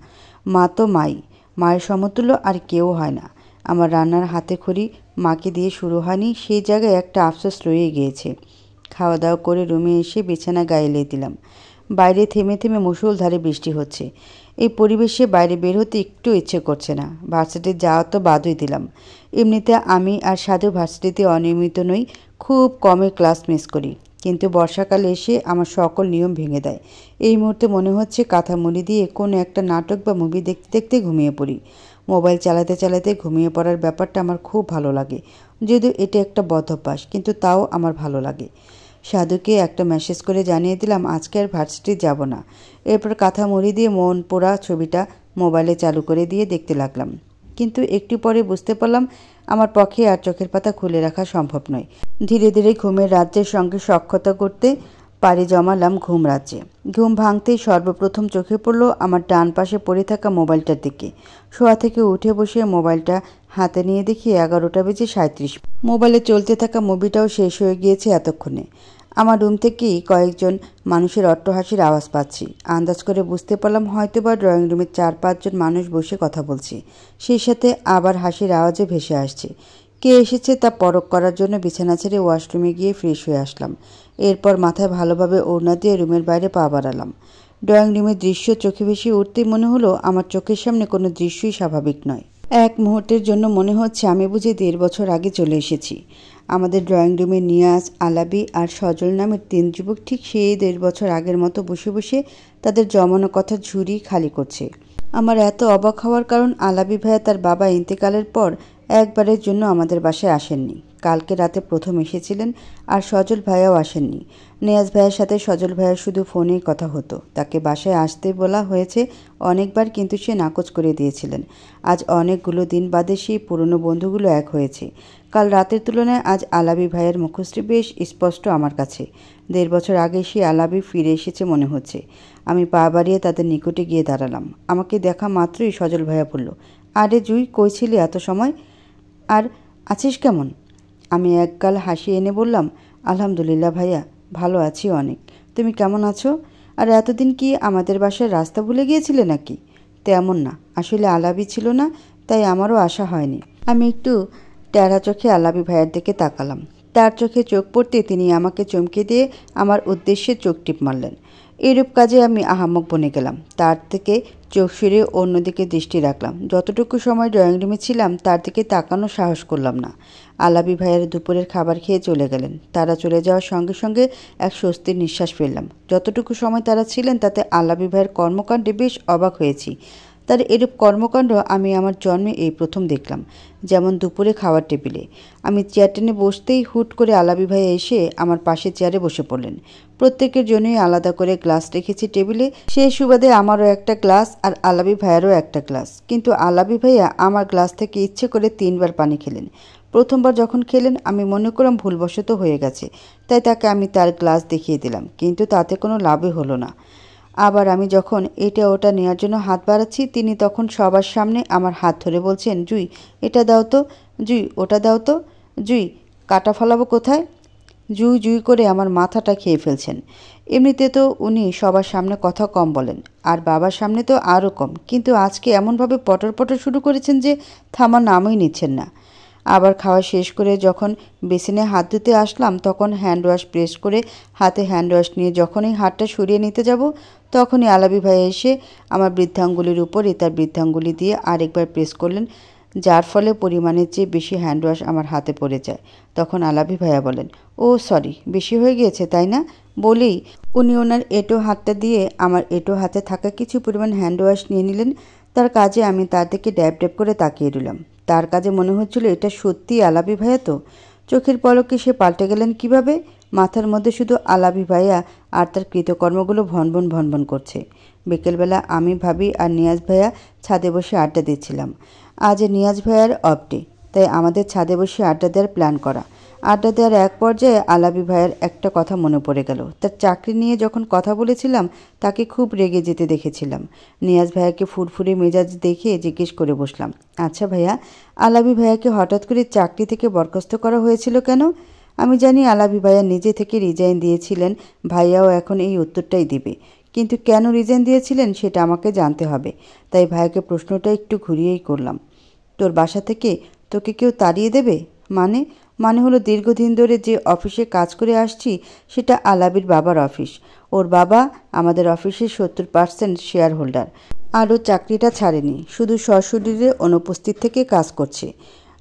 মা তো মাই, মায়ের সমতুল্য আর কেউ হয় না। আমার রান্নার হাতে খড়ি মাকে দিয়ে শুরু হয়নি, সেই জায়গায় একটা আফসোস রয়ে গিয়েছে। খাওয়া দাওয়া করে রুমে এসে বিছানা গায়ে এলিয়ে দিলাম। বাইরে থেমে থেমে মুষলধারে বৃষ্টি হচ্ছে। এই পরিবেশে বাইরে বের হতে একটু ইচ্ছে করছে না। ভার্সিটি যাওয়া তো বাদই দিলাম। এমনিতে আমি আর সাধু ভার্সিটিতে অনিয়মিত নই, খুব কমই ক্লাস মিস করি, কিন্তু বর্ষাকালে এসে আমার সকল নিয়ম ভেঙে দেয়। এই মুহূর্তে মনে হচ্ছে কাঁথা মুড়ি দিয়ে কোনো একটা নাটক বা মুভি দেখতে দেখতে ঘুমিয়ে পড়ি। মোবাইল চালাতে চালাতে ঘুমিয়ে পড়ার ব্যাপারটা আমার খুব ভালো লাগে, যদিও এটা একটা বদ অভ্যাস, কিন্তু তাও আমার ভালো লাগে। সাধুকে একটা মেসেজ করে জানিয়ে দিলাম আজকে আর ভার্সিটি যাব না। এরপর কাঁথা মুড়ি দিয়ে মন পোড়া ছবিটা মোবাইলে চালু করে দিয়ে দেখতে লাগলাম, কিন্তু একটু পরে বুঝতে পারলাম আমার পক্ষে আর চোখের পাতা খুলে রাখা সম্ভব নয়। ধীরে ধীরে ঘুমের রাজ্যের সঙ্গে সখ্যতা করতে পাড়ি জমালাম ঘুম রাজ্যে। ঘুম ভাঙতেই সর্বপ্রথম চোখে পড়ল আমার ডান পাশে পড়ে থাকা মোবাইলটার দিকে। শোয়া থেকে উঠে বসে মোবাইলটা হাতে নিয়ে দেখি 11:37। মোবাইলে চলতে থাকা মুভিটাও শেষ হয়ে গিয়েছে এতক্ষণে। আমার রুম থেকেই কয়েকজন মানুষের অট্টহাসির আওয়াজ পাচ্ছি। আন্দাজ করে বুঝতে পারলাম হয়তোবা ড্রয়িং রুমে 4-5 জন মানুষ বসে কথা বলছে। সেই সাথে আবার হাসির আওয়াজও ভেসে আসছে। কে এসেছে তা পরখ করার জন্য বিছানা ছেড়ে ওয়াশরুমে গিয়ে ফ্রেশ হয়ে আসলাম। এরপর মাথায় ভালোভাবে ওড়না দিয়ে রুমের বাইরে পা বাড়ালাম। ড্রয়িং রুমের দৃশ্য চোখে ভেসে উঠতেই মনে হলো আমার চোখের সামনে কোনো দৃশ্যই স্বাভাবিক নয়। এক মুহূর্তের জন্য মনে হচ্ছে আমি বুঝি 1.5 বছর আগে চলে এসেছি। আমাদের ড্রয়িং রুমে নিয়াজ, আলাবি আর সজল নামের 3 যুবক ঠিক সেই 1.5 বছর আগের মতো বসে বসে তাদের জমানো কথার ঝুড়ি খালি করছে। আমার এত অবাক হওয়ার কারণ আলাবি ভাইয়া তার বাবা ইন্তেকালের পর একবারের জন্য আমাদের বাসায় আসেননি। কালকে রাতে প্রথম এসেছিলেন, আর সজল ভাইয়াও আসেননি। নিয়াজ ভাইয়ের সাথে সজল ভাইয়ার শুধু ফোনেই কথা হতো। তাকে বাসায় আসতে বলা হয়েছে অনেকবার, কিন্তু সে নাকচ করে দিয়েছিলেন। আজ অনেকগুলো দিন বাদে সেই পুরনো বন্ধুগুলো এক হয়েছে। কাল রাতের তুলনায় আজ আলাবি ভাইয়ের মুখশ্রী বেশ স্পষ্ট আমার কাছে। 1.5 বছর আগে সেই আলাবি ফিরে এসেছে মনে হচ্ছে। আমি পা বাড়িয়ে তাদের নিকটে গিয়ে দাঁড়ালাম। আমাকে দেখা মাত্রই সজল ভাইয়া বলল, আরে জুই, কই ছিলি এত সময়? আর আছিস কেমন? আমি একগাল হাসি এনে বললাম, আলহামদুলিল্লাহ ভাইয়া, ভালো আছি অনেক। তুমি কেমন আছো? আর এতদিন কি আমাদের বাসার রাস্তা ভুলে গিয়েছিলে নাকি? তেমন না, আসলে আলাবি ছিল না, তাই আমারও আশা হয়নি। আমি একটু টেরা চোখে আলাবি ভাইয়ের দিকে তাকালাম। তার চোখে চোখ পড়তে তিনি আমাকে চমকে দিয়ে আমার উদ্দেশ্যে চোখ টিপ মারলেন। এরূপ কাজে আমি আহাম্মক বনে গেলাম। তার থেকে চোখ সরিয়ে অন্যদিকে দৃষ্টি রাখলাম। যতটুকু সময় ড্রয়িং রুমে ছিলাম তার দিকে তাকানোর সাহস করলাম না। আলাবি ভাইয়ের দুপুরের খাবার খেয়ে চলে গেলেন। তারা চলে যাওয়ার সঙ্গে সঙ্গে এক স্বস্তির নিঃশ্বাস ফেললাম। যতটুকু সময় তারা ছিলেন তাতে আলাবি ভাইয়ের কর্মকাণ্ডে বেশ অবাক হয়েছি। তার এরূপ কর্মকাণ্ড আমি আমার জন্মে এই প্রথম দেখলাম। যেমন দুপুরে খাওয়ার টেবিলে আমি চেয়ার টেনে বসতেই হুট করে আলাবি ভাই এসে আমার পাশে চেয়ারে বসে পড়লেন। প্রত্যেকের জন্যই আলাদা করে গ্লাস রেখেছি টেবিলে। সেই সুবাদে আমারও একটা গ্লাস আর আলাবি ভাইয়েরও একটা গ্লাস। কিন্তু আলাবি ভাইয়া আমার গ্লাস থেকে ইচ্ছে করে 3 বার পানি খেলেন। প্রথমবার যখন খেলেন আমি মনে করলাম ভুলবশত হয়ে গেছে, তাই তাকে আমি তার গ্লাস দেখিয়ে দিলাম, কিন্তু তাতে কোনো লাভই হলো না। আবার আমি যখন এটা ওটা নেওয়ার জন্য হাত বাড়াচ্ছি, তিনি তখন সবার সামনে আমার হাত ধরে বলছেন, জুই এটা দাও তো, জুই ওটা দাও তো, জুই কাটা ফলাবো কোথায়? জুই জুই করে আমার মাথাটা খেয়ে ফেলছেন। এমনিতে তো উনি সবার সামনে কথা কম বলেন, আর বাবার সামনে তো আরও কম, কিন্তু আজকে এমনভাবে পটর পটর শুরু করেছেন যে থামার নামই নিচ্ছেন না। আবার খাওয়া শেষ করে যখন বেসিনে হাত ধুতে আসলাম, তখন হ্যান্ড ওয়াশ প্রেস করে হাতে হ্যান্ড ওয়াশ নিয়ে যখনই হাতটা সরিয়ে নিতে যাব, তখনই আলাবি ভাই এসে আমার বৃদ্ধাঙ্গুলির উপরে তার বৃদ্ধাঙ্গুলি দিয়ে আরেকবার প্রেস করলেন, যার ফলে পরিমাণের চেয়ে বেশি হ্যান্ড ওয়াশ আমার হাতে পড়ে যায়। তখন আলাবি ভাইয়া বলেন, ও সরি, বেশি হয়ে গিয়েছে তাই না? বলেই উনি ওনার এঁটো হাতটা দিয়ে আমার এঁটো হাতে থাকা কিছু পরিমাণ হ্যান্ড ওয়াশ নিয়ে নিলেন। তার কাজে আমি তার দিকে ড্যাব ড্যাব করে তাকিয়ে রইলাম। তার কাজে মনে হচ্ছিল এটা সত্যিই আলাবি ভাইয়া তো। চোখের পলকে সে পাল্টে গেলেন কিভাবে? মাথার মধ্যে শুধু আলাবি ভাইয়া আর তার কৃতকর্মগুলো ভনভন ভনভন করছে। বিকেলবেলা আমি ভাবি আর নিয়াজ ভাইয়া ছাদে বসে আড্ডা দিচ্ছিলাম। আজ নিয়াজ ভাইয়ার অফ ডে, তাই আমাদের ছাদে বসে আড্ডা দেওয়ার প্ল্যান করা। আড্ডা দেওয়ার এক পর্যায়ে আলাবি ভাইয়ের একটা কথা মনে পড়ে গেল। তার চাকরি নিয়ে যখন কথা বলেছিলাম তাকে খুব রেগে যেতে দেখেছিলাম। নিয়াজ ভাইয়াকে ফুরফুরে মেজাজ দেখে জিজ্ঞেস করে বসলাম, আচ্ছা ভাইয়া, আলাবি ভাইয়াকে হঠাৎ করে চাকরি থেকে বরখাস্ত করা হয়েছিল কেন? আমি জানি আলাবি ভাইয়া নিজে থেকে রিজাইন দিয়েছিলেন, ভাইয়াও এখন এই উত্তরটাই দিবে, কিন্তু কেন রিজাইন দিয়েছিলেন সেটা আমাকে জানতে হবে। তাই ভাইয়াকে প্রশ্নটা একটু ঘুরিয়েই করলাম, তোর বাসা থেকে তোকে কেউ তাড়িয়ে দেবে? মানে হলো দীর্ঘদিন ধরে যে অফিসে কাজ করে আসছি সেটা আলাবির বাবার অফিস। ওর বাবা আমাদের অফিসের 70% শেয়ার হোল্ডার, আর ও চাকরিটা ছাড়েনি, শুধু সশরীরে অনুপস্থিত থেকে কাজ করছে।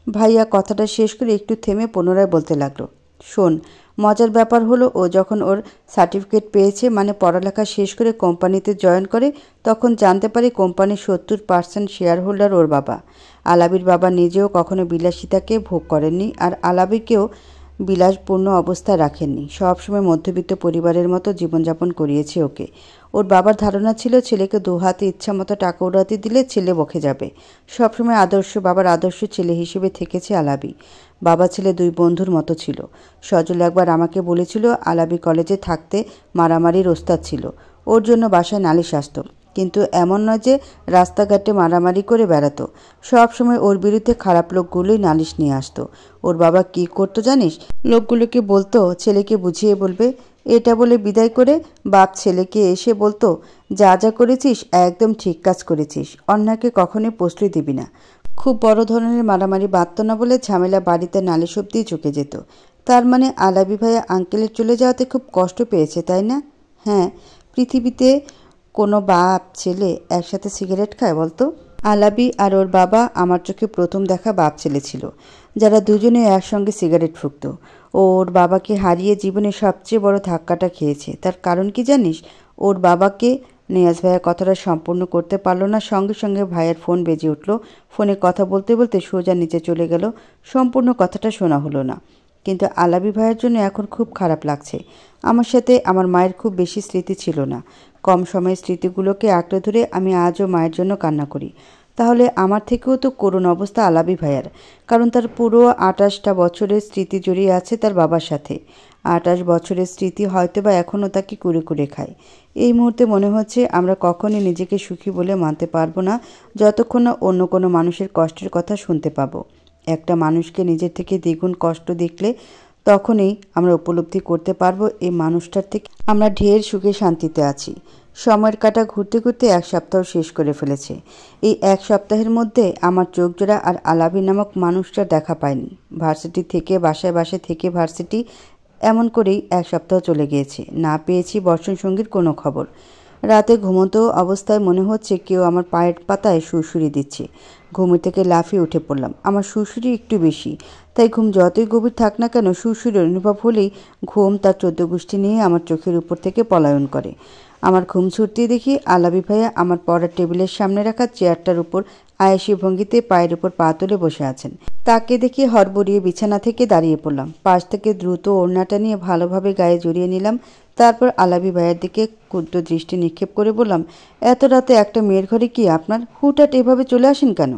ভাইয়া কথাটা শেষ করে একটু থেমে পুনরায় বলতে লাগলো, শোন, মজার ব্যাপার হলো ও যখন ওর সার্টিফিকেট পেয়েছে, মানে পড়ালেখা শেষ করে কোম্পানিতে জয়েন করে, তখন জানতে পারি কোম্পানির 70% শেয়ার হোল্ডার ওর বাবা। আলাবির বাবা নিজেও কখনো বিলাসিতাকে ভোগ করেননি, আর আলাবিকেও বিলাসপূর্ণ অবস্থায় রাখেননি। সবসময় মধ্যবিত্ত পরিবারের মতো জীবনযাপন করিয়েছে ওকে। ওর বাবার ধারণা ছিল ছেলেকে দুহাতে ইচ্ছামতো টাকা উড়াতে দিলে ছেলে বকে যাবে। সবসময় বাবার আদর্শ ছেলে হিসেবে থেকেছে আলাবি। বাবা ছেলে দুই বন্ধুর মতো ছিল। সজল একবার আমাকে বলেছিল আলাবি কলেজে থাকতে মারামারির ওস্তাদ ছিল, ওর জন্য বাসায় নালিশ আসতো, কিন্তু এমন নয় যে রাস্তাঘাটে মারামারি করে বেড়াতো। সব সময় ওর বিরুদ্ধে খারাপ লোকগুলোই নালিশ নিয়ে আসতো। ওর বাবা কি করতো জানিস? লোকগুলোকে বলতো ছেলেকে বুঝিয়ে বলবে, এটা বলে বিদায় করে বাপ ছেলেকে এসে বলতো, যা যা করেছিস একদম ঠিক কাজ করেছিস, অন্যকে কখনোই প্রশ্রয় দিবি না। খুব বড় ধরনের মারামারি বাঁধত না বলে ঝামেলা বাড়িতে নালিশ অব্দি চুকে যেত। তার মানে আলাবি ভাইয়া আঙ্কেলের চলে যাওয়াতে খুব কষ্ট পেয়েছে, তাই না? হ্যাঁ, পৃথিবীতে কোনো বাপ ছেলে একসাথে সিগারেট খায় বলতো? আলাবি আর ওর বাবা আমার চোখে প্রথম দেখা বাপ ছেলে ছিল, যারা দুজনে একসঙ্গে সিগারেট ফুঁকত। ওর বাবাকে হারিয়ে জীবনে সবচেয়ে বড় ধাক্কাটা খেয়েছে। তার কারণ কি জানিস? ওর বাবাকে নিয়াজ ভাইয়া কথাটা সম্পূর্ণ করতে পারল না, সঙ্গে সঙ্গে ভাইয়ের ফোন বেজে উঠল। ফোনে কথা বলতে বলতে সোজা নিচে চলে গেল, সম্পূর্ণ কথাটা শোনা হলো না। কিন্তু আলাবি ভাইয়ের জন্য এখন খুব খারাপ লাগছে। আমার সাথে আমার মায়ের খুব বেশি স্মৃতি ছিল না। কম সময়ের স্মৃতিগুলোকে আঁকড়ে ধরে আমি আজও মায়ের জন্য কান্না করি। তাহলে আমার থেকেও তো করুণ অবস্থা আলাবি ভাইয়ার, কারণ তার পুরো 28টা বছরের স্মৃতি জড়িয়ে আছে তার বাবার সাথে। 28 বছরের স্মৃতি হয়তোবা এখনও তাকে কুরে কুরে খায়। এই মুহূর্তে মনে হচ্ছে আমরা কখনই নিজেকে সুখী বলে মানতে পারবো না যতক্ষণ না অন্য কোনো মানুষের কষ্টের কথা শুনতে পাবো। একটা মানুষকে নিজের থেকে দ্বিগুণ কষ্ট দেখলে তখনই আমরা উপলব্ধি করতে পারবো এই মানুষটার থেকে আমরা ঢের সুখে শান্তিতে আছি। সময়ের কাঁটা ঘুরতে ঘুরতে 1 সপ্তাহ শেষ করে ফেলেছে। এই 1 সপ্তাহের মধ্যে আমার চোখজোড়া আর আলাবি নামক মানুষটা দেখা পায়নি। ভার্সিটি থেকে বাসায় থেকে ভার্সিটি, এমন করেই 1 সপ্তাহ চলে গিয়েছে। না পেয়েছি বর্ষণ সঙ্গীর কোনো খবর। রাতে ঘুমন্ত অবস্থায় মনে হচ্ছে কেউ আমার পায়ের পাতায় সুড়সুড়ি দিচ্ছে। ঘুমের থেকে লাফিয়ে উঠে পড়লাম। আমার সুড়সুড়ি একটু বেশি, তাই ঘুম যতই গভীর থাক না কেন সুড়সুড়ির অনুভব হলেই ঘুম তার 14 গোষ্ঠী নিয়ে আমার চোখের উপর থেকে পলায়ন করে। আমার ঘুম ছুটতে দেখি আলাবি ভাইয়া আমার পড়ার টেবিলের সামনে রাখা চেয়ারটার উপর আয়েশি ভঙ্গিতে পায়ের উপর পা তুলে বসে আছেন। তাকে দেখে হড়বড়িয়ে বিছানা থেকে দাঁড়িয়ে পড়লাম। পাশ থেকে দ্রুত ওড়নাটা নিয়ে ভালোভাবে গায়ে জড়িয়ে নিলাম। তারপর আলাবি ভাইয়ের দিকে ক্ষুদ্র দৃষ্টি নিক্ষেপ করে বললাম, এত রাতে একটা মেয়ের ঘরে কি আপনার? হুটহাট এভাবে চলে আসেন কেন?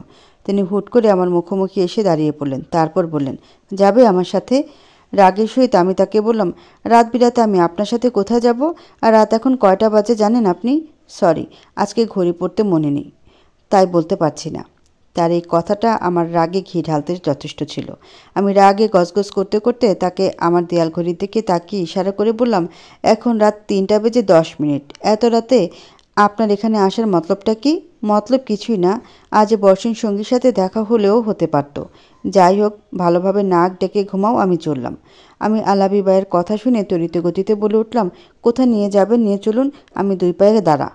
তিনি হুট করে আমার মুখোমুখি এসে দাঁড়িয়ে পড়লেন। তারপর বললেন, যাবে আমার সাথে? রাগের সহিত আমি তাকে বললাম, রাত বিরাতে আমি আপনার সাথে কোথায় যাব? আর রাত এখন কয়টা বাজে জানেন আপনি? সরি, আজকে ঘড়ি পড়তে মনে নেই, তাই বলতে পারছি না। তার এই কথাটা আমার রাগে ঘি ঢালতে যথেষ্ট ছিল। আমি রাগে গজগজ করতে করতে তাকে আমার দেয়াল ঘড়ির দিকে তাকিয়ে ইশারা করে বললাম, এখন রাত 3টা বেজে 10 মিনিট। এত রাতে আপনার এখানে আসার মতলবটা কি? মতলব কিছুই না, আজ বর্ষণ সঙ্গীর সাথে দেখা হলেও হতে পারত। যাই হোক, ভালোভাবে নাক ডেকে ঘুমাও, আমি চললাম। আমি আলাবি ভাইয়ের কথা শুনে ত্বরিত গতিতে বলে উঠলাম, কোথায় নিয়ে যাবেন? নিয়ে চলুন, আমি 2 পায়ে দাঁড়া।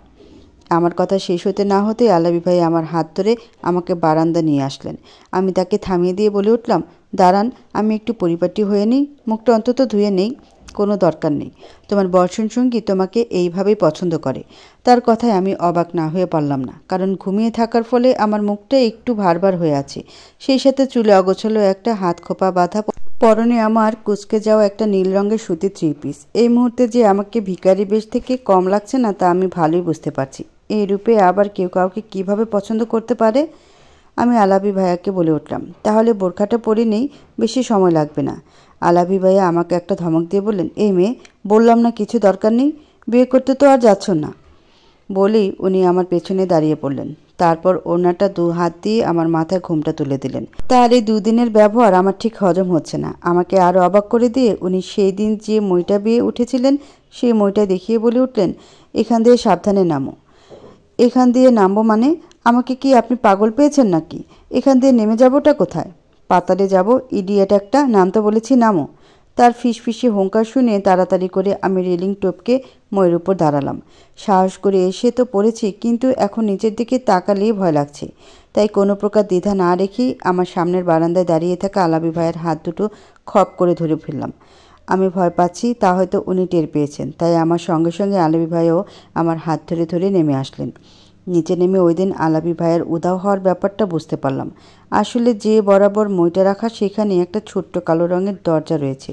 আমার কথা শেষ হতে না হতেই আলাবি ভাই আমার হাত ধরে আমাকে বারান্দা নিয়ে আসলেন। আমি তাকে থামিয়ে দিয়ে বলে উঠলাম, দাঁড়ান, আমি একটু পরিপাটি হয়ে নিই, মুখটা অন্তত ধুয়ে নেই। কোনো দরকার নেই, তোমার বর্ষণ সঙ্গী তোমাকে এইভাবেই পছন্দ করে। তার কথায় আমি অবাক না হয়ে পারলাম না, কারণ ঘুমিয়ে থাকার ফলে আমার মুখটা একটু ভারবার হয়ে আছে। সেই সাথে চুলে অগোছালো একটা হাত খোপা বাঁধা, পরনে আমার কুচকে যাওয়া একটা নীল রঙের সুতির 3 পিস। এই মুহূর্তে যে আমাকে ভিখারি বেশ থেকে কম লাগছে না তা আমি ভালোই বুঝতে পারছি। এই রূপে আবার কেউ কাউকে কিভাবে পছন্দ করতে পারে? আমি আলাবি ভাইয়াকে বলে উঠলাম, তাহলে বোরখাটা পরে নেই, বেশি সময় লাগবে না। আলাবি ভাইয়া আমাকে একটা ধমক দিয়ে বললেন, এই মেয়ে, বললাম না কিছু দরকার নেই, বিয়ে করতে তো আর যাচ্ছ না। বলেই উনি আমার পেছনে দাঁড়িয়ে পড়লেন। তারপর ওনাটা 2 হাত দিয়ে আমার মাথায় ঘোমটা তুলে দিলেন। তার এই 2 দিনের ব্যবহার আমার ঠিক হজম হচ্ছে না। আমাকে আরও অবাক করে দিয়ে উনি সেই দিন যে মইটা বেয়ে উঠেছিলেন সেই মইটা দেখিয়ে বলে উঠলেন, এখান দিয়ে সাবধানে নামো। এখান দিয়ে নামবো মানে? আমাকে কি আপনি পাগল পেয়েছেন নাকি? এখান দিয়ে নেমে যাবোটা কোথায়? পাতালে যাব, ইডিয়েট একটা, নামতে বলেছি নামো। তার ফিসফিসে হুঙ্কার শুনে তাড়াতাড়ি করে আমি রেলিং টপকে মইয়ের উপর দাঁড়ালাম। সাহস করে এসে তো পড়েছি, কিন্তু এখন নিচের দিকে তাকালেই ভয় লাগছে। তাই কোনো প্রকার দ্বিধা না রেখেই আমার সামনের বারান্দায় দাঁড়িয়ে থাকা আলাবি ভাইয়ের হাত দুটো খপ করে ধরে ফেললাম। আমি ভয় পাচ্ছি তা হয়তো উনি টের পেয়েছেন, তাই আমার সঙ্গে সঙ্গে আলাবি ভাইও আমার হাত ধরে ধরে নেমে আসলেন। নিচে নেমে ওই দিন আলাবি ভাইয়ের উধাও হওয়ার ব্যাপারটা বুঝতে পারলাম। আসলে যে বরাবর মইটা রাখা সেখানে একটা ছোট্ট কালো রঙের দরজা রয়েছে।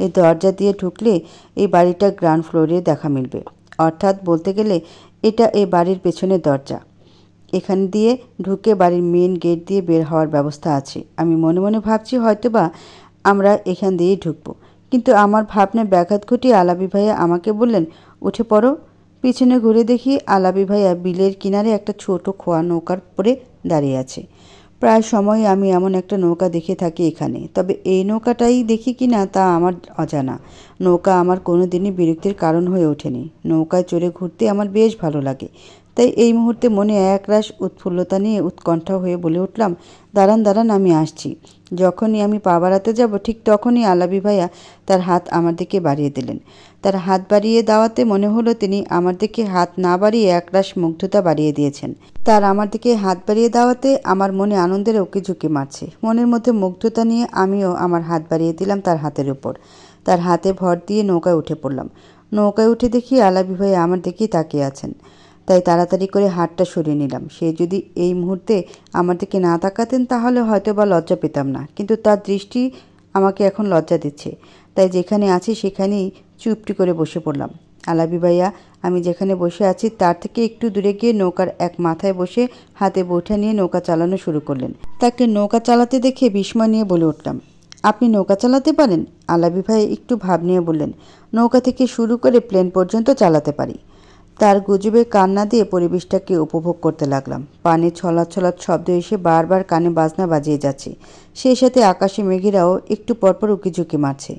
এই দরজা দিয়ে ঢুকলে এই বাড়িটা গ্রাউন্ড ফ্লোরে দেখা মিলবে। অর্থাৎ বলতে গেলে এটা এই বাড়ির পেছনের দরজা। এখান দিয়ে ঢুকে বাড়ির মেন গেট দিয়ে বের হওয়ার ব্যবস্থা আছে। আমি মনে মনে ভাবছি হয়তোবা আমরা এখান দিয়েই ঢুকবো। কিন্তু আমার ভাবনায় ব্যাঘাত ঘটিয়ে আলাবি ভাইয়া আমাকে বললেন, উঠে পড়ো। পিছনে ঘুরে দেখি আলাবি ভাইয়া বিলের কিনারে একটা ছোট খোয়া নৌকার পরে দাঁড়িয়ে আছে। প্রায় সময় আমি এমন একটা নৌকা দেখে থাকি এখানে, তবে এই নৌকাটাই দেখি কিনা তা আমার অজানা। নৌকা আমার কোনো দিনই বিরক্তির কারণ হয়ে ওঠেনি। নৌকায় চড়ে ঘুরতে আমার বেশ ভালো লাগে। তাই এই মুহূর্তে মনে একরাশ উৎফুল্লতা নিয়ে উৎকণ্ঠা হয়ে বলে উঠলাম, দাঁড়ান দাঁড়ান, আমি আসছি। যখনই আমি পা বাড়াতে যাব ঠিক তখনই আলাবি ভাইয়া তার হাত আমার দিকে বাড়িয়ে দিলেন। তার হাত বাড়িয়ে দেওয়াতে মনে হলো তিনি আমার দিকে হাত না বাড়িয়ে একরাশ মুগ্ধতা বাড়িয়ে দিয়েছেন। তার আমার দিকে হাত বাড়িয়ে দেওয়াতে আমার মনে আনন্দের উকিঝুঁকি মারছে। মনের মধ্যে মুগ্ধতা নিয়ে আমিও আমার হাত বাড়িয়ে দিলাম তার হাতের উপর। তার হাতে ভর দিয়ে নৌকায় উঠে পড়লাম। নৌকায় উঠে দেখি আলাবি ভাইয়া আমার দিকেই তাকিয়ে আছেন। তাই তাড়াতাড়ি করে হাতটা সরিয়ে নিলাম। সে যদি এই মুহূর্তে আমার দিকে না তাকাতেন তাহলে হয়তো বা লজ্জা পেতাম না, কিন্তু তার দৃষ্টি আমাকে এখন লজ্জা দিচ্ছে। তাই যেখানে আছি সেখানেই চুপটি করে বসে পড়লাম। আলাবি ভাইয়া আমি যেখানে বসে আছি তার থেকে একটু দূরে গিয়ে নৌকার এক মাথায় বসে হাতে বৈঠা নিয়ে নৌকা চালানো শুরু করলেন। তাকে নৌকা চালাতে দেখে বিস্ময় নিয়ে বলে উঠলাম, আপনি নৌকা চালাতে পারেন? আলাবি ভাই একটু ভাব নিয়ে বললেন, নৌকা থেকে শুরু করে প্লেন পর্যন্ত চালাতে পারি। তার গুজবে কান না দিয়ে পরিবেশটাকে উপভোগ করতে লাগলাম। পানির ছলাৎ ছলাৎ শব্দ এসে বারবার কানে বাজনা বাজিয়ে যাচ্ছে। সেই সাথে আকাশে মেঘেরাও একটু পরপর উকিঝুঁকি মারছে।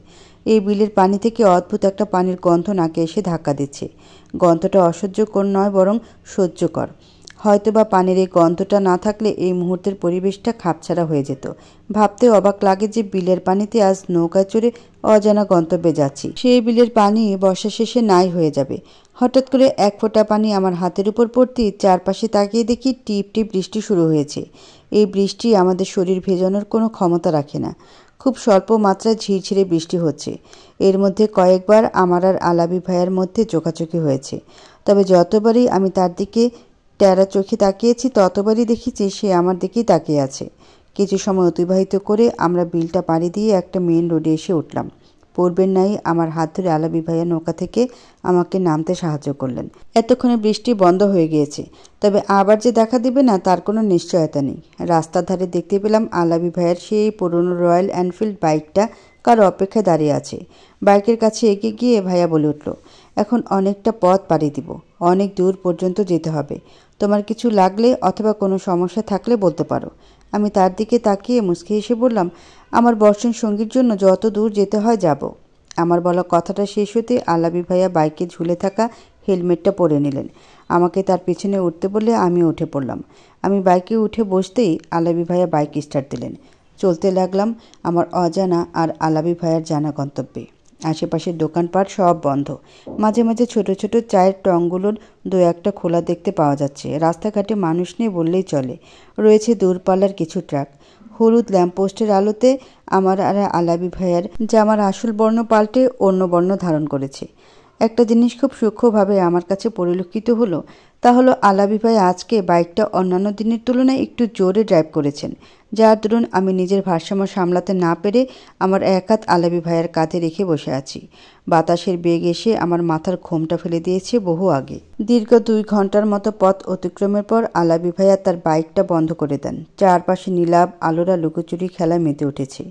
এই বিলের পানি থেকে অদ্ভুত একটা পানির গন্ধ নাকে এসে ধাক্কা দিচ্ছে। গন্ধটা অসহ্যকর নয়, বরং সহ্যকর। হয়তোবা পানির এই গন্ধটা না থাকলে এই মুহূর্তের পরিবেশটা খাপছাড়া হয়ে যেত। ভাবতে অবাক লাগে যে বিলের পানিতে আজ নৌকায় চড়ে অজানা গন্তব্যে যাচ্ছি। সেই বিলের পানি বর্ষা শেষে নাই হয়ে যাবে। হঠাৎ করে এক ফোঁটা পানি আমার হাতের উপর পড়তেই চারপাশে তাকিয়ে দেখি টিপ টিপ বৃষ্টি শুরু হয়েছে। এই বৃষ্টি আমাদের শরীর ভেজানোর কোনো ক্ষমতা রাখে না। খুব স্বল্প মাত্রায় ঝিরঝিরে বৃষ্টি হচ্ছে। এর মধ্যে কয়েকবার আমার আর আলাবি ভাইয়ের মধ্যে চোখাচোখি হয়েছে। তবে যতবারই আমি তার দিকে টেরা চোখে তাকিয়েছি ততবারই দেখেছি সে আমার দিকেই তাকিয়ে আছে। কিছু সময় অতিবাহিত করে আমরা বিলটা পাড়ি দিয়ে একটা মেন রোডে এসে উঠলাম। পূর্বের ন্যায় আমার হাত ধরে আলাবি ভাইয়া নৌকা থেকে আমাকে নামতে সাহায্য করলেন। এতক্ষণে বৃষ্টি বন্ধ হয়ে গিয়েছে, তবে আবার যে দেখা দিবে না তার কোনো নিশ্চয়তা নেই। রাস্তার ধারে দেখতে পেলাম আলাবি ভাইয়ের সেই পুরনো রয়্যাল এনফিল্ড বাইকটা কারো অপেক্ষায় দাঁড়িয়ে আছে। বাইকের কাছে এগিয়ে গিয়ে ভাইয়া বলে উঠল, এখন অনেকটা পথ পাড়ি দিব, অনেক দূর পর্যন্ত যেতে হবে। তোমার কিছু লাগলে অথবা কোনো সমস্যা থাকলে বলতে পারো। আমি তার দিকে তাকিয়ে মুচকি হেসে বললাম, আমার বর্ষণ সঙ্গীর জন্য যত দূর যেতে হয় যাব। আমার বলা কথাটা শেষ হতে আলাবি ভাইয়া বাইকে ঝুলে থাকা হেলমেটটা পরে নিলেন। আমাকে তার পিছনে উঠতে বলে আমি উঠে পড়লাম। আমি বাইকে উঠে বসতেই আলাবি ভাইয়া বাইক স্টার্ট দিলেন। চলতে লাগলাম আমার অজানা আর আলাবি ভাইয়ার জানা গন্তব্যে। আশেপাশের দোকানপাট সব বন্ধ। মাঝে মাঝে ছোট ছোট চায়ের টংগুলোর দু একটা খোলা দেখতে পাওয়া যাচ্ছে। রাস্তাঘাটে মানুষ নেই বললেই চলে। রয়েছে দূরপাল্লার কিছু ট্রাক। হলুদ ল্যাম্পপোস্টের আলোতে আমার আর আলাবি ভাইয়ার জামার আসল বর্ণ পাল্টে অন্য বর্ণ ধারণ করেছে। একটা জিনিস খুব সূক্ষ্মভাবে আমার কাছে পরিলক্ষিত হলো, তা হলো আলাবি ভাই আজকে বাইকটা অন্যান্য দিনের তুলনায় একটু জোরে ড্রাইভ করেছেন, যার দরুন আমি নিজের ভারসাম্য সামলাতে না পেরে আমার এক হাত আলাবি ভাইয়ের কাঁধে রেখে বসে আছি। বাতাসের বেগ এসে আমার মাথার ঘোমটা ফেলে দিয়েছে বহু আগে। দীর্ঘ 2 ঘন্টার মতো পথ অতিক্রমের পর আলাবি ভাইয়া তার বাইকটা বন্ধ করে দেন। চারপাশে নীলাভ আলোরা লুকোচুরি খেলায় মেতে উঠেছে।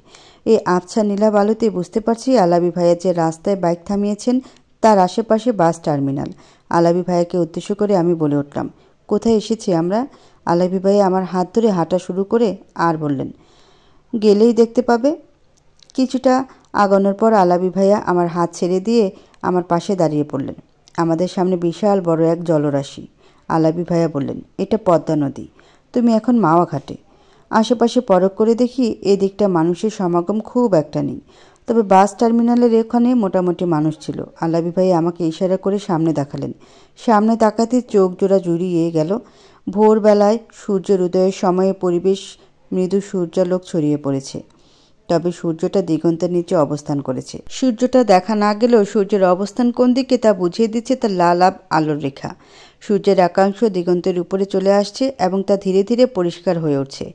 এই আবছা নীলাভ আলোতে বুঝতে পারছি আলাবি ভাইয়া যে রাস্তায় বাইক থামিয়েছেন তার আশেপাশে বাস টার্মিনাল। আলাবি ভাইয়াকে উদ্দেশ্য করে আমি বলে উঠলাম, কোথায় এসেছি আমরা? আলাবি ভাইয়া আমার হাত ধরে হাঁটা শুরু করে আর বললেন, গেলেই দেখতে পাবে। কিছুটা আগানোর পর আলাবি ভাইয়া আমার হাত ছেড়ে দিয়ে আমার পাশে দাঁড়িয়ে পড়লেন। আমাদের সামনে বিশাল বড় এক জলরাশি। আলাবি ভাইয়া বললেন, এটা পদ্মা নদী, তুমি এখন মাওয়া ঘাটে। আশেপাশে পরখ করে দেখি এদিকটা মানুষের সমাগম খুব একটা নেই, তবে বাস টার্মিনালের ওখানে মোটামুটি মানুষ ছিল। আলাবি ভাই আমাকে ইশারা করে সামনে দেখালেন। সামনে তাকাতে চোখ জোড়া জুড়িয়ে গেল। ভোরবেলায় সূর্যের উদয়ের সময়ে পরিবেশ মৃদু সূর্যালোক ছড়িয়ে পড়েছে, তবে সূর্যটা দিগন্তের নিচে অবস্থান করেছে। সূর্যটা দেখা না গেলেও সূর্যের অবস্থান কোন দিকে তা বুঝিয়ে দিচ্ছে তার লাল আলোর রেখা। সূর্যের একাংশ দিগন্তের উপরে চলে আসছে এবং তা ধীরে ধীরে পরিষ্কার হয়ে উঠছে।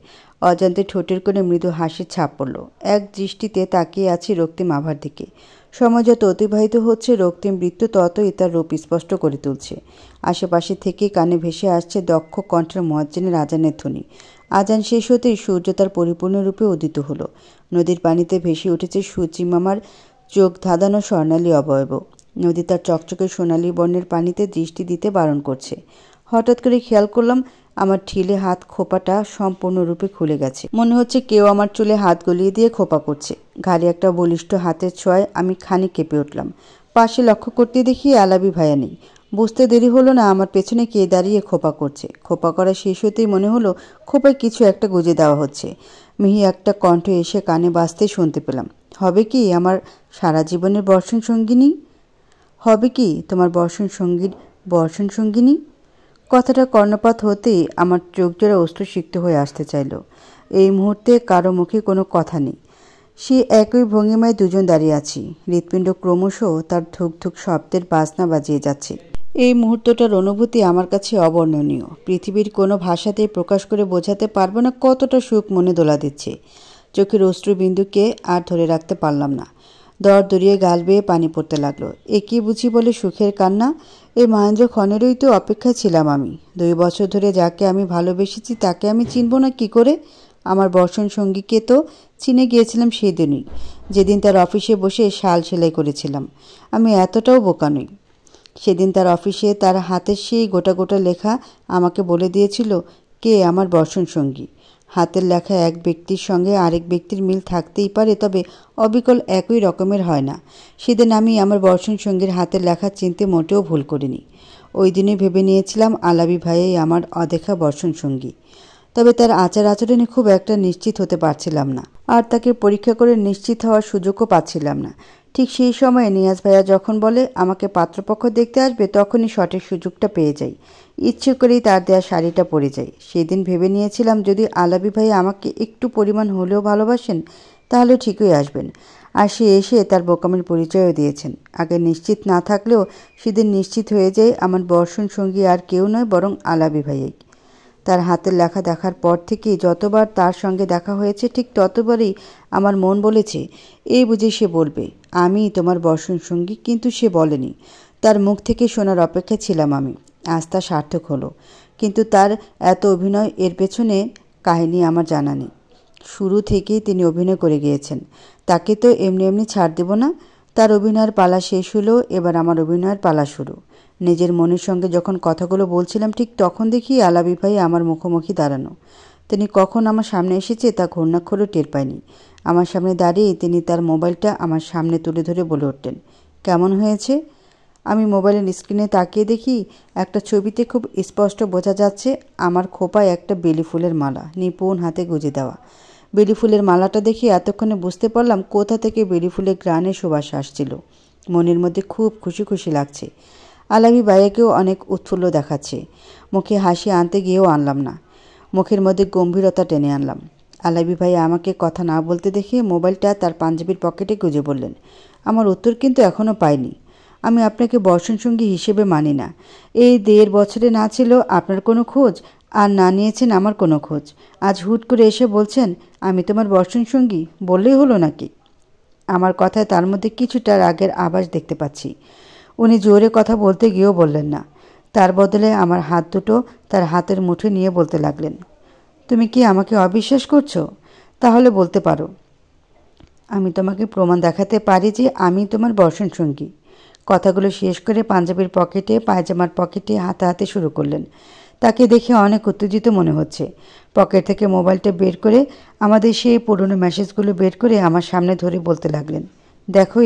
অজান্তে ঠোঁটের কোণে মৃদু হাসির ছাপ পড়ল। এক দৃষ্টিতে তাকিয়ে আছি রক্তিম আভার দিকে। সময় যত অতিবাহিত হচ্ছে রক্তিম বৃত্ত ততই তার রূপ স্পষ্ট করে তুলছে। আশেপাশে থেকে কানে ভেসে আসছে দক্ষ কণ্ঠের মুয়াজ্জিনের আজানের ধ্বনি। আজান শেষ হতেই সূর্য তার পরিপূর্ণরূপে উদিত হলো। নদীর পানিতে ভেসে উঠেছে সূর্যিমামার চোখ ধাঁধানো স্বর্ণালী অবয়ব। নদী তার চকচকে সোনালী বর্ণের পানিতে দৃষ্টি দিতে বারণ করছে। হঠাৎ করে খেয়াল করলাম আমার ঠিলে হাত খোপাটা সম্পূর্ণরূপে খুলে গেছে। মনে হচ্ছে কেউ আমার চুলে হাত গলিয়ে দিয়ে খোপা করছে। ঘাড়ে একটা বলিষ্ঠ হাতের ছোঁয়ায় আমি খানিক কেঁপে উঠলাম। পাশে লক্ষ্য করতে দেখি আলাবি ভাইয়া নেই। বুঝতে দেরি হলো না আমার পেছনে কে দাঁড়িয়ে খোপা করছে। খোপা করা শেষ হতেই মনে হলো খোপায় কিছু একটা গুজে দেওয়া হচ্ছে। মিহি একটা কণ্ঠ এসে কানে বাজতেই শুনতে পেলাম, হবে কি আমার সারা জীবনের বর্ষণ সঙ্গিনী? হবে কি তোমার বর্ষণ সঙ্গিনী? কথাটা কর্ণপাত হতেই আমার চোখ জোড়া অশ্রুসিক্ত হয়ে আসতে চাইল। এই মুহূর্তে কারো মুখে কোনো কথা নেই। সে একই ভঙ্গিমায় দুজন দাঁড়িয়ে আছি। হৃৎপিণ্ড ক্রমশ তার ধুক ধুক শব্দের বাজনা বাজিয়ে যাচ্ছে। এই মুহূর্তটার অনুভূতি আমার কাছে অবর্ণনীয়। পৃথিবীর কোনো ভাষাতেই প্রকাশ করে বোঝাতে পারবো না কতটা সুখ মনে দোলা দিচ্ছে। চোখের অশ্রুবিন্দুকে আর ধরে রাখতে পারলাম না। দর দরিয়ে গাল বেয়ে পানি পড়তে লাগলো। এ কি বুঝি বলে সুখের কান্না? এই মহেন্দ্র ক্ষণেরই তো অপেক্ষায় ছিলাম আমি। 2 বছর ধরে যাকে আমি ভালোবেসেছি তাকে আমি চিনব না কি করে? আমার বর্ষণ সঙ্গীকে তো চিনে গিয়েছিলাম সেদিনই, যেদিন তার অফিসে বসে শাল সেলাই করেছিলাম। আমি এতটাও বোকা নই। সেদিন তার অফিসে তার হাতের সেই গোটা গোটা লেখা আমাকে বলে দিয়েছিল কে আমার বর্ষণ সঙ্গী। হাতের লেখা এক ব্যক্তির সঙ্গে আরেক ব্যক্তির মিল থাকতেই পারে, তবে অবিকল একই রকমের হয় না। সেদিন আমি আমার বর্ষণ সঙ্গীর হাতের লেখা চিনতে মোটেও ভুল করিনি। ওই দিনে ভেবে নিয়েছিলাম আলাবি ভাইয়াই আমার অদেখা বর্ষণ সঙ্গী। তবে তার আচার আচরণে খুব একটা নিশ্চিত হতে পারছিলাম না, আর তাকে পরীক্ষা করে নিশ্চিত হওয়ার সুযোগও পাচ্ছিলাম না। ঠিক সেই সময়ে নিয়াজ ভাইয়া যখন বলে আমাকে পাত্রপক্ষ দেখতে আসবে, তখনই সঠিক সুযোগটা পেয়ে যাই। ইচ্ছে করেই তার দেওয়া শাড়িটা পরে যাই। সেদিন ভেবে নিয়েছিলাম যদি আলাবি ভাইয়া আমাকে একটু পরিমাণ হলেও ভালোবাসেন তাহলে ঠিকই আসবেন। আর সে এসে তার বোকামির পরিচয়ও দিয়েছেন। আগে নিশ্চিত না থাকলেও সেদিন নিশ্চিত হয়ে যায় আমার বর্ষণ সঙ্গী আর কেউ নয় বরং আলাবি ভাইয়াই। তার হাতের লেখা দেখার পর থেকে যতবার তার সঙ্গে দেখা হয়েছে ঠিক ততবারই আমার মন বলেছে এই বুঝি সে বলবে আমি তোমার বর্ষণ সঙ্গী, কিন্তু সে বলেনি। তার মুখ থেকে শোনার অপেক্ষা ছিলাম আমি। আজ তা সার্থক হলো। কিন্তু তার এত অভিনয়, এর পেছনে কাহিনী আমার জানা নেই। শুরু থেকেই তিনি অভিনয় করে গিয়েছেন, তাকে তো এমনি এমনি ছাড় দেব না। তার অভিনয়ের পালা শেষ হলো, এবার আমার অভিনয়ের পালা শুরু। নিজের মনের সঙ্গে যখন কথাগুলো বলছিলাম ঠিক তখন দেখি আলাবি ভাই আমার মুখোমুখি দাঁড়ানো। তিনি কখন আমার সামনে এসেছে তা ঘূর্ণাক্ষরও টের পায়নি। আমার সামনে দাঁড়িয়ে তিনি তার মোবাইলটা আমার সামনে তুলে ধরে বলে উঠলেন, কেমন হয়েছে? আমি মোবাইলের স্ক্রিনে তাকিয়ে দেখি একটা ছবিতে খুব স্পষ্ট বোঝা যাচ্ছে আমার খোপায় একটা বেলি ফুলের মালা নিপুণ হাতে গুজে দেওয়া। বেলি ফুলের মালাটা দেখে এতক্ষণে বুঝতে পারলাম কোথা থেকে বেলি ফুলের গ্রানের সুবাস আসছিল। মনের মধ্যে খুব খুশি খুশি লাগছে। আলাবি ভাইয়াকেও অনেক উৎফুল্ল দেখাচ্ছে। মুখে হাসি আনতে গিয়েও আনলাম না, মুখের মধ্যে গম্ভীরতা টেনে আনলাম। আলাবি ভাইয়া আমাকে কথা না বলতে দেখে মোবাইলটা তার পাঞ্জাবির পকেটে গুজে বললেন, আমার উত্তর কিন্তু এখনও পাইনি। আমি আপনাকে বর্ষণসঙ্গী হিসেবে মানি না। এই 1.5 বছরে না ছিল আপনার কোনো খোঁজ, আর না নিয়েছেন আমার কোনো খোঁজ। আজ হুট করে এসে বলছেন আমি তোমার বর্ষণসঙ্গী, বললেই হলো নাকি? আমার কথায় তার মধ্যে কিছুটা রাগের আভাস দেখতে পাচ্ছি। উনি জোরে কথা বলতে গিয়েও বললেন না। তার বদলে আমার হাত দুটো তার হাতের মুঠে নিয়ে বলতে লাগলেন, তুমি কি আমাকে অবিশ্বাস করছো? তাহলে বলতে পারো। আমি তোমাকে প্রমাণ দেখাতে পারি যে আমি তোমার বর্ষণসঙ্গী। কথাগুলো শেষ করে পাঞ্জাবির পকেটে, পায়জামার পকেটে হাতাহাতি শুরু করলেন। তাকে দেখে অনেক উত্তেজিত মনে হচ্ছে। পকেট থেকে মোবাইলটা বের করে আমাদের সেই পুরনো মেসেজগুলো বের করে আমার সামনে ধরে বলতে লাগলেন, দেখো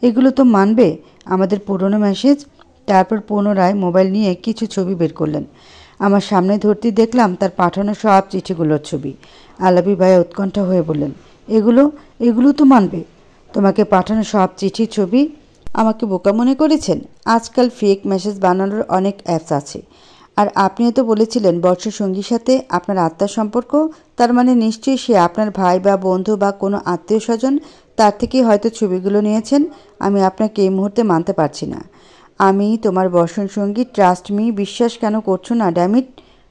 এগুলো তো মানবে, আমাদের পুরনো মেসেজ। তারপর পুনরায় মোবাইল নিয়ে কিছু ছবি বের করলেন। আমার সামনে ধরতে দেখলাম তার পাঠানো সব চিঠিগুলোর ছবি। আলাপি ভাইয়া উৎকণ্ঠা হয়ে বললেন, এগুলো তো মানবে? তোমাকে পাঠানো সব চিঠির ছবি? আমাকে বোকা মনে করেছেন? আজকাল ফেক মেসেজ বানানোর অনেক অ্যাপস আছে। আর আপনিও তো বলেছিলেন বর্ষসঙ্গীর সাথে আপনার আত্মার সম্পর্ক, তার মানে নিশ্চয়ই সে আপনার ভাই বা বন্ধু বা কোনো আত্মীয় স্বজন, তার থেকেই হয়তো ছবিগুলো নিয়েছেন। আমি আপনাকে এই মুহূর্তে মানতে পারছি না। আমি তোমার বর্ষণসঙ্গী, ট্রাস্ট মি। বিশ্বাস কেন করছো না ড্যামিট?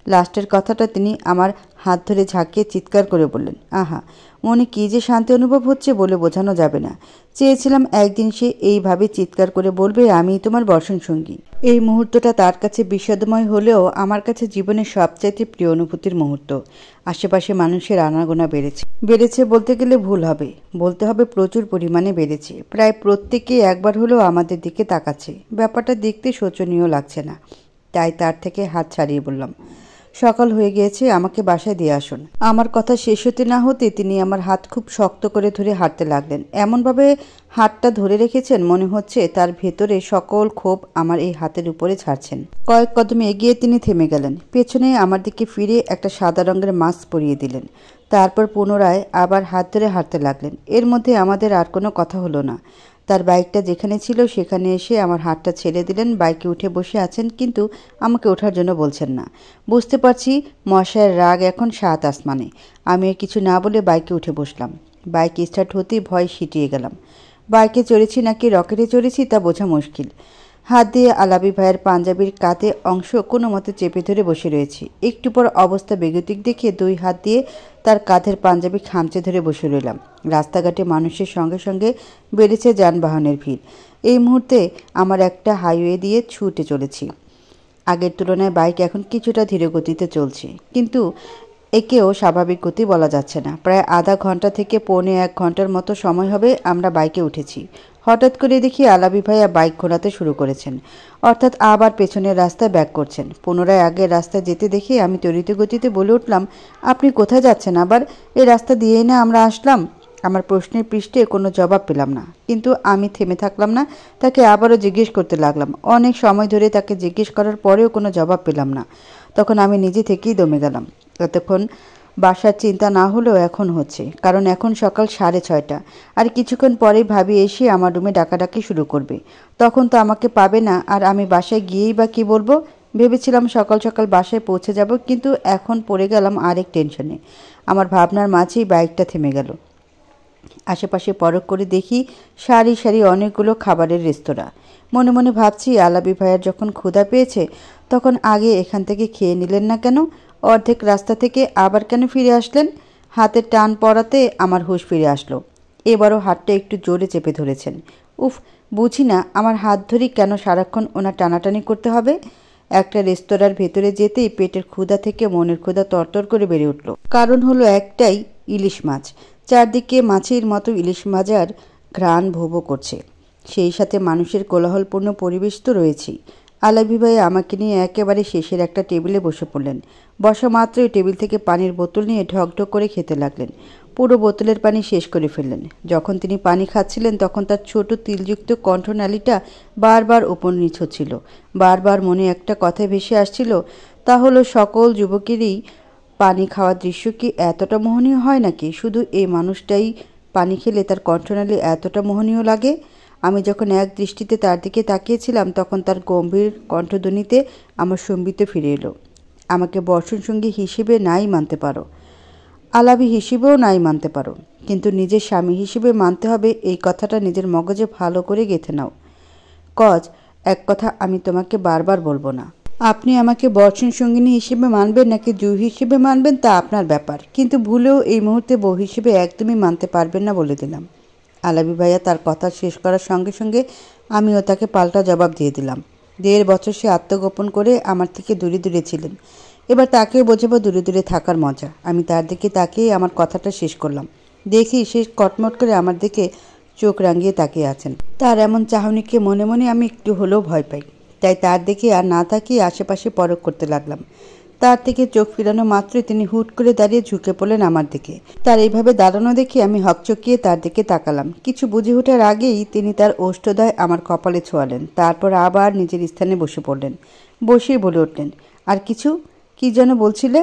লাস্টের কথাটা তিনি আমার হাত ধরে ঝাঁকিয়ে চিৎকার করে বললেন, আহা, মনে কী যে শান্তি অনুভব হচ্ছে বলে বোঝানো যাবে না। চেয়েছিলাম একদিন সে এইভাবে চিৎকার করে বলবে আমি তোমার বর্ষণসঙ্গী। এই মুহূর্তটা তার কাছে বিষাদময় হলেও আমার কাছে জীবনের সবচাইতে প্রিয় অনুভূতির মুহূর্ত। আশেপাশে মানুষের আনাগোনা বেড়েছে বলতে গেলে ভুল হবে, বলতে হবে প্রচুর পরিমাণে বেড়েছে। প্রায় প্রত্যেকেই একবার হলেও আমাদের দিকে তাকাচ্ছে। ব্যাপারটা দেখতে শোচনীয় লাগছে না। তাই তার থেকে হাত ছাড়িয়ে বললাম, সকাল হয়ে গিয়েছে, আমাকে বাসায় দিয়ে আসুন। আমার কথা শেষ হতে না হতে তিনি আমার হাত খুব শক্ত করে ধরে হাঁটতে লাগলেন। এমনভাবে হাতটা ধরে রেখেছেন মনে হচ্ছে তার ভেতরে সকল ক্ষোভ আমার এই হাতের উপরে ছাড়ছেন। কয়েক কদম এগিয়ে তিনি থেমে গেলেন। পেছনে আমার দিকে ফিরে একটা সাদা রঙের মাস্ক পরিয়ে দিলেন। তারপর পুনরায় আবার হাত ধরে হাঁটতে লাগলেন। এর মধ্যে আমাদের আর কোনো কথা হলো না। তার বাইকটা যেখানে ছিল সেখানে এসে আমার হাতটা ছেড়ে দিলেন। বাইকে উঠে বসে আছেন, কিন্তু আমাকে ওঠার জন্য বলছেন না। বুঝতে পারছি মশায়ের রাগ এখন 7 আসমানে। আমি কিছু না বলে বাইকে উঠে বসলাম। বাইক স্টার্ট হতেই ভয় সিটিয়ে গেলাম। বাইকে চড়েছি নাকি রকেটে চড়েছি তা বোঝা মুশকিল। হাত দিয়ে আলাপি ভাইয়ের পাঞ্জাবির কাঁধে অংশ কোনো মতে চেপে ধরে বসে রয়েছি। একটু পর অবস্থা বেগতিক দেখে 2 হাত দিয়ে তার কাঁধের পাঞ্জাবি খামচে ধরে বসে রইলাম। রাস্তাঘাটে মানুষের সঙ্গে সঙ্গে বেড়েছে যানবাহনের ভিড়। এই মুহূর্তে আমার একটা হাইওয়ে দিয়ে ছুটে চলেছি। আগের তুলনায় বাইক এখন কিছুটা ধীর গতিতে চলছে, কিন্তু একেও স্বাভাবিক গতি বলা যাচ্ছে না। প্রায় আধা ঘন্টা থেকে 1.25 ঘন্টার মতো সময় হবে আমরা বাইকে উঠেছি। হঠাৎ করে দেখি আলাপি ভাইয়া বাইক ঘোরাতে শুরু করেছেন, অর্থাৎ আবার পেছনের রাস্তায় ব্যাক করছেন। পুনরায় আগের রাস্তায় যেতে দেখে আমি ত্বরিত গতিতে বলে উঠলাম, আপনি কোথায় যাচ্ছেন? আবার এই রাস্তা দিয়েই না আমরা আসলাম। আমার প্রশ্নের পৃষ্ঠে কোনো জবাব পেলাম না, কিন্তু আমি থেমে থাকলাম না। তাকে আবারও জিজ্ঞেস করতে লাগলাম। অনেক সময় ধরে তাকে জিজ্ঞেস করার পরেও কোনো জবাব পেলাম না। তখন আমি নিজে থেকেই দমে গেলাম। এতক্ষণ বাসার চিন্তা না হলেও এখন হচ্ছে, কারণ এখন সকাল 6:30। আর কিছুক্ষণ পরেই ভাবি এসে আমার রুমে ডাকাডাকি শুরু করবে। তখন তো আমাকে পাবে না, আর আমি বাসায় গিয়েই বা কী বলবো? ভেবেছিলাম সকাল সকাল বাসায় পৌঁছে যাব, কিন্তু এখন পড়ে গেলাম আরেক টেনশনে। আমার ভাবনার মাঝেই বাইকটা থেমে গেল। আশেপাশে পরখ করে দেখি সারি সারি অনেকগুলো খাবারের রেস্তোরাঁ। মনে মনে ভাবছি আলাপি ভাইয়ার যখন ক্ষুধা পেয়েছে তখন আগে এখান থেকে খেয়ে নিলেন না কেন? অর্ধেক রাস্তা থেকে আবার কেন ফিরে আসলেন? হাতের টান পড়াতে আমার হুঁশ ফিরে আসলো। এবারও হাতটা একটু জোরে চেপে ধরেছেন। উফ, বুঝি না আমার হাত ধরি কেন সারাক্ষণ ওনার টানাটানি করতে হবে। একটা রেস্তোরাঁর ভেতরে যেতেই পেটের ক্ষুধা থেকে মনের ক্ষুধা তরতর করে বেড়ে উঠল। কারণ হলো একটাই, ইলিশ মাছ। চারদিকে মাছের মতো ইলিশ ভাজার ঘ্রাণ ভোবো করছে। সেই সাথে মানুষের কোলাহলপূর্ণ পরিবেশ তো রয়েছেই। আলাপি ভাই আমাকে নিয়ে একেবারে শেষের একটা টেবিলে বসে পড়লেন। বসা মাত্রই টেবিল থেকে পানির বোতল নিয়ে ঢকঢক করে খেতে লাগলেন। পুরো বোতলের পানি শেষ করে ফেললেন। যখন তিনি পানি খাচ্ছিলেন তখন তার ছোট তিলযুক্ত কণ্ঠনালীটা বারবার ওপর নিচ হচ্ছিল। বারবার মনে একটা কথা ভেসে আসছিল, তা হলো সকল যুবকেরই পানি খাওয়ার দৃশ্য কি এতটা মোহনীয় হয় নাকি? শুধু এই মানুষটাই পানি খেলে তার কণ্ঠনালী এতটা মোহনীয় লাগে? আমি যখন এক দৃষ্টিতে তার দিকে তাকিয়েছিলাম তখন তার গম্ভীর কণ্ঠধ্বনিতে আমার সম্বিত ফিরে এলো। আমাকে বর্ষণসঙ্গী হিসেবে নাই মানতে পারো, আলাপি হিসেবেও নাই মানতে পারো, কিন্তু নিজের স্বামী হিসেবে মানতে হবে, এই কথাটা নিজের মগজে ভালো করে গেঁথে নাও। কজ এক কথা আমি তোমাকে বারবার বলবো না। আপনি আমাকে বর্ষণ সঙ্গিনী হিসেবে মানবেন নাকি জুই হিসেবে মানবেন তা আপনার ব্যাপার, কিন্তু ভুলেও এই মুহূর্তে বউ হিসেবে একদমই মানতে পারবেন না বলে দিলাম। আলাবি ভাইয়া তার কথা শেষ করার সঙ্গে সঙ্গে আমিও তাকে পাল্টা জবাব দিয়ে দিলাম। 1.5 বছর সে আত্মগোপন করে আমার থেকে দূরে দূরে ছিলেন, এবার তাকেও বোঝাবো দূরে দূরে থাকার মজা। আমি তার দিকে তাকিয়ে আমার কথাটা শেষ করলাম। দেখি সে কটমট করে আমার দিকে চোখ রাঙিয়ে তাকিয়ে আছেন। তার এমন চাহনিকে মনে মনে আমি একটু হলেও ভয় পাই, তাই তার দিকে আর না তাকিয়ে আশেপাশে পরখ করতে লাগলাম। তার থেকে চোখ ফিরানো মাত্রই তিনি হুট করে দাঁড়িয়ে ঝুঁকে পড়লেন আমার দিকে। তার এইভাবে দাঁড়ানো দেখে আমি হকচকিয়ে তার দিকে তাকালাম। কিছু বুঝে ওঠার আগেই তিনি তার ওষ্ঠদ্বয় আমার কপালে ছোঁয়ালেন, তারপর আবার নিজের স্থানে বসে পড়লেন। বসেই বলে উঠলেন, আর কিছু কি যেন বলছিলে,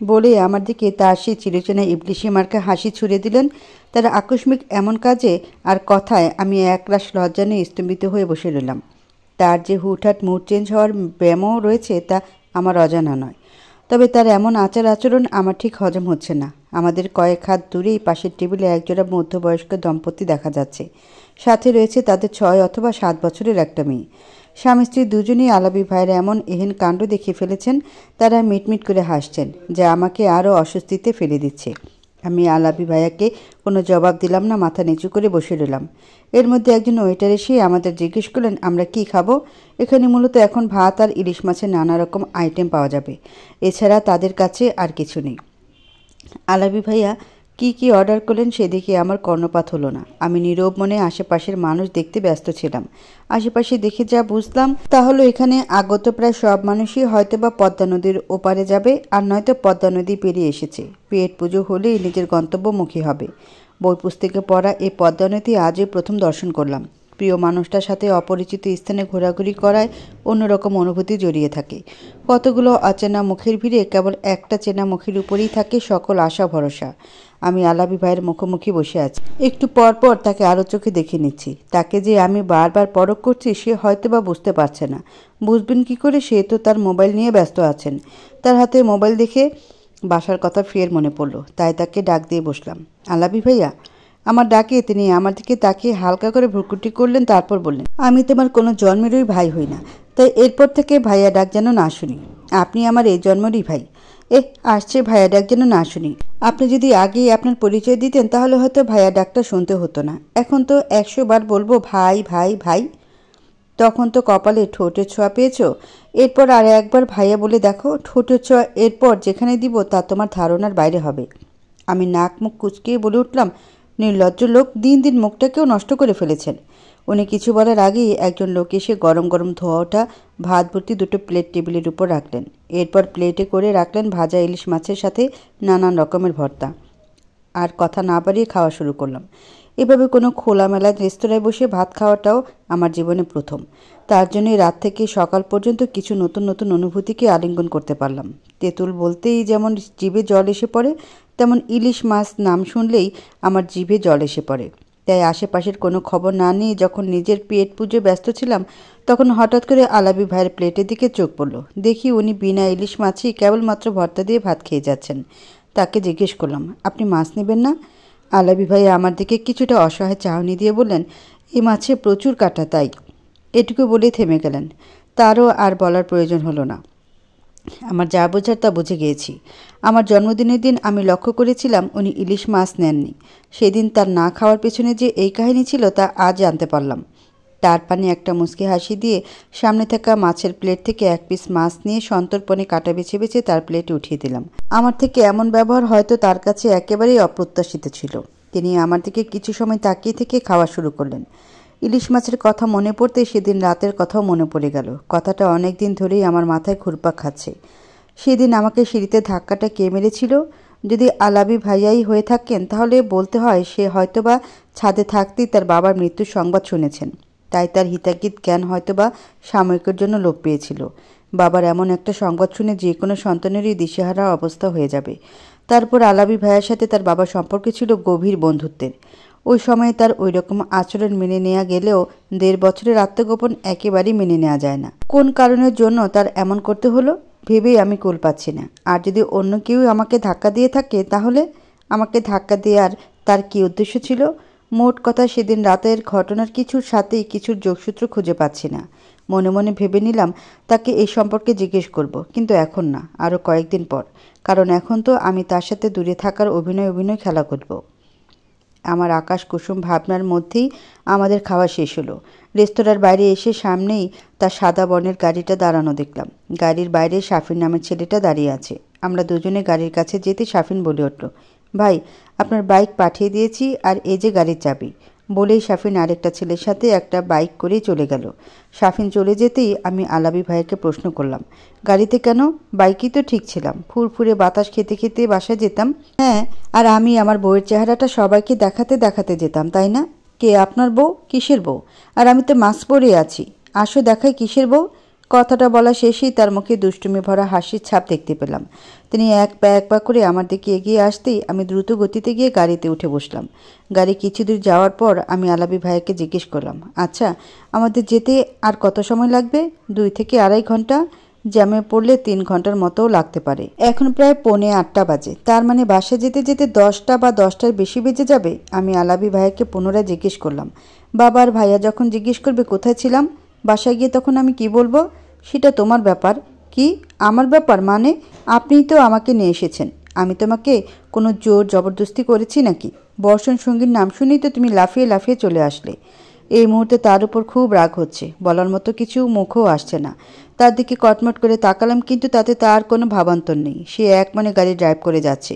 বলে আমার দিকে তার সেই চিরচেনা ইবলিশি মার্কা হাসি ছুড়ে দিলেন। তার আকস্মিক এমন কাজে আর কথায় আমি একরাশ লজ্জা নিয়ে স্তম্ভিত হয়ে বসে রইলাম। তার যে হুটহাট মুড চেঞ্জ হওয়ার ব্যায়ামও রয়েছে তা আমার অজানা নয়, তবে তার এমন আচার আচরণ আমার ঠিক হজম হচ্ছে না। আমাদের কয়েক হাত দূরেই পাশের টেবিলে একজোড়া মধ্যবয়স্ক দম্পতি দেখা যাচ্ছে, সাথে রয়েছে তাদের 6 অথবা 7 বছরের একটা মেয়ে। স্বামী স্ত্রী দুজনেই আলাবি ভাইয়ের এমন এহেন কাণ্ড দেখে ফেলেছেন, তারা মিটমিট করে হাসছেন, যা আমাকে আরও অস্বস্তিতে ফেলে দিচ্ছে। আমি আলাবি ভাইয়াকে কোনো জবাব দিলাম না, মাথা নিচু করে বসে রইলাম। এর মধ্যে একজন ওয়েটার এসে আমাদের জিজ্ঞেস করলেন আমরা কি খাবো। এখানে মূলত এখন ভাত আর ইলিশ মাছের নানা রকম আইটেম পাওয়া যাবে, এছাড়া তাদের কাছে আর কিছু নেই। আলাবি ভাইয়া কি অর্ডার করলেন সেদিকে আমার কর্ণপাত হলো না। আমি নীরব মনে আশেপাশের মানুষ দেখতে ব্যস্ত ছিলাম। আশেপাশে দেখে যা বুঝলাম তা হলো এখানে আগত প্রায় সব মানুষই হয়তো বা পদ্মা নদীর ওপারে যাবে, আর নয়তো পদ্মা নদী পেরিয়ে এসেছে। পেট পুজো হলেই নিজের গন্তব্যমুখী হবে। বই পুস্তকে পড়া এই পদ্মা নদী আজই প্রথম দর্শন করলাম। প্রিয় মানুষটার সাথে অপরিচিত স্থানে ঘোরাঘুরি করায় অন্যরকম অনুভূতি জড়িয়ে থাকে। কতগুলো অচেনা মুখের ভিড়ে কেবল একটা চেনা মুখের উপরেই থাকে সকল আশা ভরসা। আমি আলাবি ভাইয়ের মুখোমুখি বসে আছি, একটু পর পর তাকে আরও চোখে দেখে নিচ্ছি। তাকে যে আমি বারবার পরখ করছি সে হয়তো বা বুঝতে পারছে না। বুঝবেন কি করে, সে তো তার মোবাইল নিয়ে ব্যস্ত আছেন। তার হাতে মোবাইল দেখে বাসার কথা ফের মনে পড়ল, তাই তাকে ডাক দিয়ে বসলাম। আলাবি ভাইয়া। আমার ডাকে তিনি আমার দিকে তাকিয়ে হালকা করে ভ্রুকুটি করলেন, তারপর বললেন, আমি তোমার কোনো জন্মেরই ভাই হই না, তাই এরপর থেকে ভাইয়া ডাক যেন না শুনি। আপনি আমার এই জন্মেরই ভাই। আসছে ভাইয়া ডাক যেন না শুনি। আপনি যদি আগেই আপনার পরিচয় দিতেন তাহলে হয়তো ভাইয়া ডাকটা শুনতে হতো না। এখন তো 100 বার বলবো ভাই ভাই ভাই। তখন তো কপালে ঠোঁটের ছোঁয়া পেয়েছো, এরপর আর একবার ভাইয়া বলে দেখো। ঠোঁটের ছোঁয়া এরপর যেখানে দিব তা তোমার ধারণার বাইরে হবে। আমি নাক মুখ কুচকিয়ে বলে উঠলাম, নির্লজ্জ লোক, দিন দিন মুখটাকেও নষ্ট করে ফেলেছেন। উনি কিছু বলার আগেই একজন লোক এসে গরম গরম ধোয়া ওঠা ভাত ভর্তি 2টো প্লেট টেবিলের উপর রাখলেন। এরপর প্লেটে করে রাখলেন ভাজা ইলিশ মাছের সাথে নানান রকমের ভর্তা। আর কথা না বাড়িয়ে খাওয়া শুরু করলাম। এভাবে কোনো খোলামেলা রেস্তোরাঁয় বসে ভাত খাওয়াটাও আমার জীবনে প্রথম। তার জন্যই রাত থেকে সকাল পর্যন্ত কিছু নতুন নতুন অনুভূতিকে আলিঙ্গন করতে পারলাম। তেঁতুল বলতেই যেমন জিভে জল এসে পড়ে, তেমন ইলিশ মাছ নাম শুনলেই আমার জিভে জল এসে পড়ে। তাই আশেপাশের কোনো খবর না নিয়ে যখন নিজের পেট পুজো ব্যস্ত ছিলাম, তখন হঠাৎ করে আলাবি ভাইয়ের প্লেটের দিকে চোখ পড়ল। দেখি উনি বিনা ইলিশ মাছই কেবলমাত্র ভর্তা দিয়ে ভাত খেয়ে যাচ্ছেন। তাকে জিজ্ঞেস করলাম, আপনি মাছ নেবেন না? আলাবি ভাই আমার দিকে কিছুটা অসহায় চাহনি দিয়ে বললেন, এই মাছে প্রচুর কাঁটা, তাই। এটুকু বলে থেমে গেলেন। তারও আর বলার প্রয়োজন হলো না। আমার যা বোঝার তা বুঝে গিয়েছি। আমার জন্মদিনের দিন আমি লক্ষ্য করেছিলাম উনি ইলিশ মাছ নেননি। সেদিন তার না খাওয়ার পেছনে যে এই কাহিনী ছিল তা আজ জানতে পারলাম। তার পানে একটা মুচকি হাসি দিয়ে সামনে থাকা মাছের প্লেট থেকে 1 পিস মাছ নিয়ে সন্তর্পণে কাটা বেছে বেছে তার প্লেটে উঠিয়ে দিলাম। আমার থেকে এমন ব্যবহার হয়তো তার কাছে একেবারেই অপ্রত্যাশিত ছিল। তিনি আমার দিকে কিছু সময় তাকিয়ে থেকে খাওয়া শুরু করলেন। ইলিশ মাছের কথা মনে পড়তে সেদিন রাতের কথাও মনে পড়ে গেল। কথাটা অনেক দিন ধরেই আমার মাথায় ঘুরপাক খাচ্ছে। সেদিন আমাকে সিঁড়িতে ধাক্কাটা কে মেরেছিল? যদি আলাবি ভাইয়াই হয়ে থাকেন তাহলে বলতে হয় সে হয়তোবা ছাদে থাকতেই তার বাবার মৃত্যুর সংবাদ শুনেছেন। তাই তার হিতাহিত জ্ঞান হয়তোবা সাময়িকের জন্য লোপ পেয়েছিল। বাবার এমন একটা সংবাদ শুনে যে কোনো সন্তানেরই দিশেহারা অবস্থা হয়ে যাবে। তারপর আলাবি ভাইয়ের সাথে তার বাবার সম্পর্ক ছিল গভীর বন্ধুত্বের। ওই সময়ে তার ওই রকম আচরণ মেনে নেওয়া গেলেও 1.5 বছরের আত্মগোপন একেবারেই মেনে নেওয়া যায় না। কোন কারণের জন্য তার এমন করতে হলো ভেবেই আমি কুল পাচ্ছি না। আর যদি অন্য কেউ আমাকে ধাক্কা দিয়ে থাকে তাহলে আমাকে ধাক্কা দেওয়ার তার কী উদ্দেশ্য ছিল? মোট কথা সেদিন রাতের ঘটনার কিছুর সাথেই কিছুর যোগসূত্র খুঁজে পাচ্ছি না। মনে মনে ভেবে নিলাম তাকে এই সম্পর্কে জিজ্ঞেস করব, কিন্তু এখন না, আরও কয়েকদিন পর। কারণ এখন তো আমি তার সাথে দূরে থাকার অভিনয় খেলা করব। আমার আকাশ কুসুম ভাবনার মধ্যেই আমাদের খাওয়া শেষ হলো। রেস্তোরাঁর বাইরে এসে সামনেই তার সাদা বর্ণের গাড়িটা দাঁড়ানো দেখলাম। গাড়ির বাইরে শাফিন নামের ছেলেটা দাঁড়িয়ে আছে। আমরা দুজনে গাড়ির কাছে যেতে শাফিন বলে উঠল, ভাই, আপনার বাইক পাঠিয়ে দিয়েছি, আর এই যে গাড়ির চাবি। বলেই শাফিন আরেকটা ছেলের সাথে একটা বাইক করেই চলে গেল। শাফিন চলে যেতেই আমি আলাবি ভাইকে প্রশ্ন করলাম, গাড়িতে কেন? বাইকই তো ঠিক ছিলাম, ফুরফুরে বাতাস খেতে খেতে বাসায় যেতাম। হ্যাঁ, আর আমি আমার বউয়ের চেহারাটা সবাইকে দেখাতে দেখাতে যেতাম, তাই না? কে আপনার বউ? কিসের বউ? আর আমি তো মাস্ক পরে আছি, আসো দেখাই কিসের বউ। কথাটা বলা শেষেই তার মুখে দুষ্টুমি ভরা হাসির ছাপ দেখতে পেলাম। তিনি এক পা করে আমার দিকে এগিয়ে আসতেই আমি দ্রুত গতিতে গিয়ে গাড়িতে উঠে বসলাম। গাড়ি কিছু দূর যাওয়ার পর আমি আলাবি ভাইয়াকে জিজ্ঞেস করলাম, আচ্ছা, আমাদের যেতে আর কত সময় লাগবে? 2 থেকে 2.5 ঘন্টা, জ্যামে পড়লে 3 ঘন্টার মতোও লাগতে পারে। এখন প্রায় 7:45 বাজে, তার মানে বাসা যেতে যেতে 10টা বা 10টার বেশি বেজে যাবে। আমি আলাবি ভাইয়াকে পুনরায় জিজ্ঞেস করলাম। বাবার ভাইয়া যখন জিজ্ঞেস করবে কোথায় ছিলাম, বাসায় গিয়ে তখন আমি কি বলবো? সেটা তোমার ব্যাপার। কি আমার ব্যাপার মানে? আপনিই তো আমাকে নিয়ে এসেছেন, আমি তোমাকে কোনো জোর জবরদস্তি করেছি নাকি? বর্ষণ সঙ্গীর নাম শুনেই তো তুমি লাফিয়ে লাফিয়ে চলে আসলে। এই মুহূর্তে তার উপর খুব রাগ হচ্ছে, বলার মতো কিছু মুখও আসছে না। তার দিকে কটমট করে তাকালাম, কিন্তু তাতে তার কোনো ভাবান্তর নেই। সে এক মনে গাড়ি ড্রাইভ করে যাচ্ছে।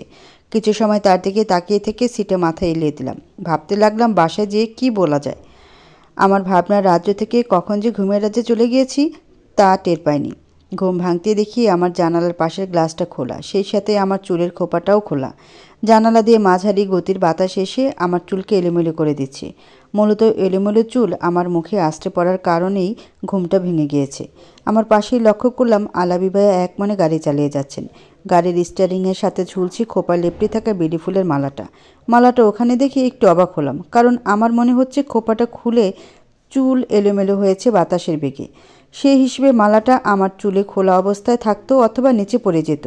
কিছু সময় তার দিকে তাকিয়ে থেকে সিটে মাথা এলিয়ে দিলাম। ভাবতে লাগলাম বাসায় যেয়ে কি বলা যায়। আমার ভাবনার রাজ্য থেকে কখন যে ঘুমের রাজ্যে চলে গিয়েছি তা টের পাইনি। ঘুম ভাঙতে দেখি আমার জানালার পাশের গ্লাসটা খোলা, সেই সাথে আমার চুলের খোপাটাও খোলা। জানালা দিয়ে মাঝারি গতির বাতাস এসে আমার চুলকে এলোমেলো করে দিচ্ছে। মূলত এলোমেলো চুল আমার মুখে আছড়ে পড়ার কারণেই ঘুমটা ভেঙে গিয়েছে। আমার পাশেই লক্ষ্য করলাম আলাবি ভাইয়া এক মনে গাড়ি চালিয়ে যাচ্ছেন। গাড়ির স্টিয়ারিংয়ের সাথে ঝুলছে খোপায় লেপটে থাকা বেলি ফুলের মালাটা ওখানে দেখে একটু অবাক হলাম, কারণ আমার মনে হচ্ছে খোপাটা খুলে চুল এলোমেলো হয়েছে বাতাসের বেগে। সেই হিসেবে মালাটা আমার চুলে খোলা অবস্থায় থাকতো অথবা নিচে পড়ে যেত,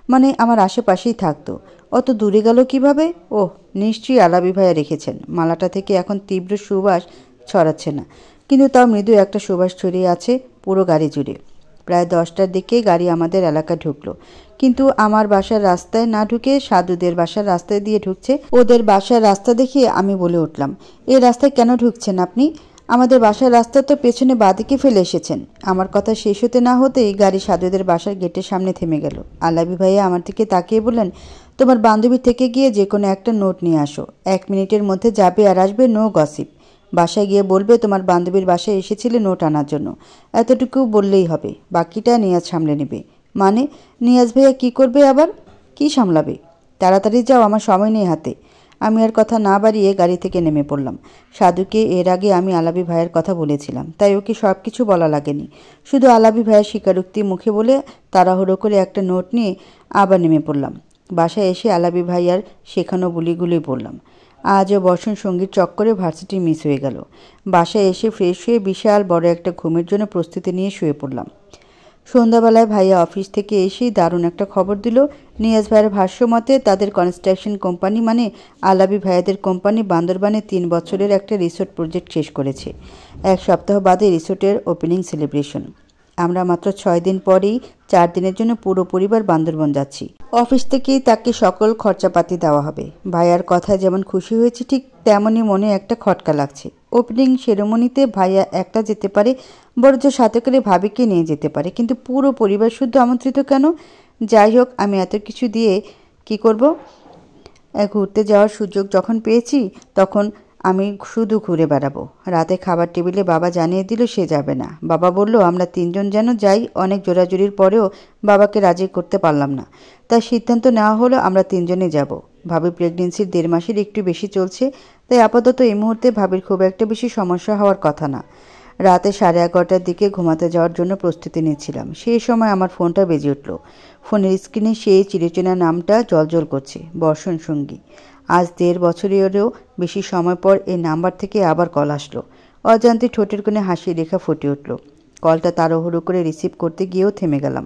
মানে আমার আশেপাশেই থাকতো। অত দূরে গেল কিভাবে? ওহ, নিশ্চয়ই আলাবি ভাইয়া রেখেছেন। মালাটা থেকে এখন তীব্র সুবাস ছড়াচ্ছে না, কিন্তু তাও মৃদু একটা সুবাস ছড়িয়ে আছে পুরো গাড়ি জুড়ে। প্রায় 10টার দিকে গাড়ি আমাদের এলাকা ঢুকলো, কিন্তু আমার বাসার রাস্তায় না ঢুকে সাধুদের বাসার রাস্তায় দিয়ে ঢুকছে। ওদের বাসার রাস্তা দেখে আমি বলে উঠলাম, এই রাস্তায় কেন ঢুকছেন আপনি? আমাদের বাসার রাস্তা তো পেছনে বাঁদিকে ফেলে এসেছেন। আমার কথা শেষ হতে না হতেই গাড়ি সাধুদের বাসার গেটের সামনে থেমে গেল। আলাবি ভাইয়া আমার দিকে তাকিয়ে বললেন, তোমার বান্ধবী থেকে গিয়ে যে কোনো একটা নোট নিয়ে আসো। 1 মিনিটের মধ্যে যাবে আর আসবে, নো গসিপ। বাসায় গিয়ে বলবে তোমার বান্ধবীর বাসায় এসেছিলে নোট আনার জন্য, এতটুকু বললেই হবে, বাকিটা নিয়াজ সামলে নেবে। মানে? নিয়াজ ভাইয়া কি করবে আবার? কি সামলাবে? তাড়াতাড়ি যাও, আমার সময় নেই হাতে। আমি আর কথা না বাড়িয়ে গাড়ি থেকে নেমে পড়লাম। সাধুকে এর আগে আমি আলাবি ভাইয়ের কথা বলেছিলাম, তাই ওকে সব কিছু বলা লাগেনি। শুধু আলাবি ভাইয়ের স্বীকারোক্তি মুখে বলে তাড়াহুড়ো করে একটা নোট নিয়ে আবার নেমে পড়লাম। বাসায় এসে আলাবি ভাইয়ার শেখানো বুলিগুলি বললাম। আজও বর্ষণ সঙ্গীত চক্করে ভার্সিটি মিস হয়ে গেল। বাসায় এসে ফ্রেশ হয়ে বিশাল বড় একটা ঘুমের জন্য প্রস্তুতি নিয়ে শুয়ে পড়লাম। সন্ধ্যাবেলায় ভাইয়া অফিস থেকে এসেই দারুণ একটা খবর দিল। নিয়াজ ভাইয়ের ভাষ্য মতে তাদের কনস্ট্রাকশন কোম্পানি, মানে আলাবি ভাইয়াদের কোম্পানি, বান্দরবানে 3 বছরের একটা রিসোর্ট প্রজেক্ট শেষ করেছে। 1 সপ্তাহ বাদে রিসোর্টের ওপেনিং সেলিব্রেশন। আমরা মাত্র 6 দিন পরেই 4 দিনের জন্য পুরো পরিবার বান্দরবন যাচ্ছি। অফিস থেকেই তাকে সকল খরচাপাতি দেওয়া হবে। ভাইয়ার কথায় যেমন খুশি হয়েছি, ঠিক তেমনই মনে একটা খটকা লাগছে। ওপেনিং সেরেমনিতে ভাইয়া একটা যেতে পারে, বরঞ্চ সাথে করে ভাবিকে নিয়ে যেতে পারে, কিন্তু পুরো পরিবার শুদ্ধ আমন্ত্রিত কেন? যাই হোক, আমি এত কিছু দিয়ে কি করব? ঘুরতে যাওয়ার সুযোগ যখন পেয়েছি তখন আমি শুধু ঘুরে বেড়াবো। রাতে খাবার টেবিলে বাবা জানিয়ে দিল সে যাবে না। বাবা বলল আমরা 3 জন যেন যাই। অনেক জোরাজুরির পরেও বাবাকে রাজি করতে পারলাম না, তাই সিদ্ধান্ত নেওয়া হলো আমরা 3 জনে যাব। ভাবির প্রেগনেন্সির 1.5 মাসের একটু বেশি চলছে, তাই আপাতত এই মুহূর্তে ভাবির খুব একটা বেশি সমস্যা হওয়ার কথা না। রাতে 11:30টার দিকে ঘুমাতে যাওয়ার জন্য প্রস্তুতি নিচ্ছিলাম, সেই সময় আমার ফোনটা বেজে উঠল। ফোনের স্ক্রিনে সেই চিরচেনা নামটা জ্বলজ্বল করছে, বর্ষণ সঙ্গী। আজ 1.5 বছরেরও বেশি সময় পর এই নাম্বার থেকে আবার কল আসলো। অজান্তে ঠোঁটের কোণে হাসির রেখা ফুটে উঠল। কলটা তাড়াহুড়ো করে রিসিভ করতে গিয়েও থেমে গেলাম।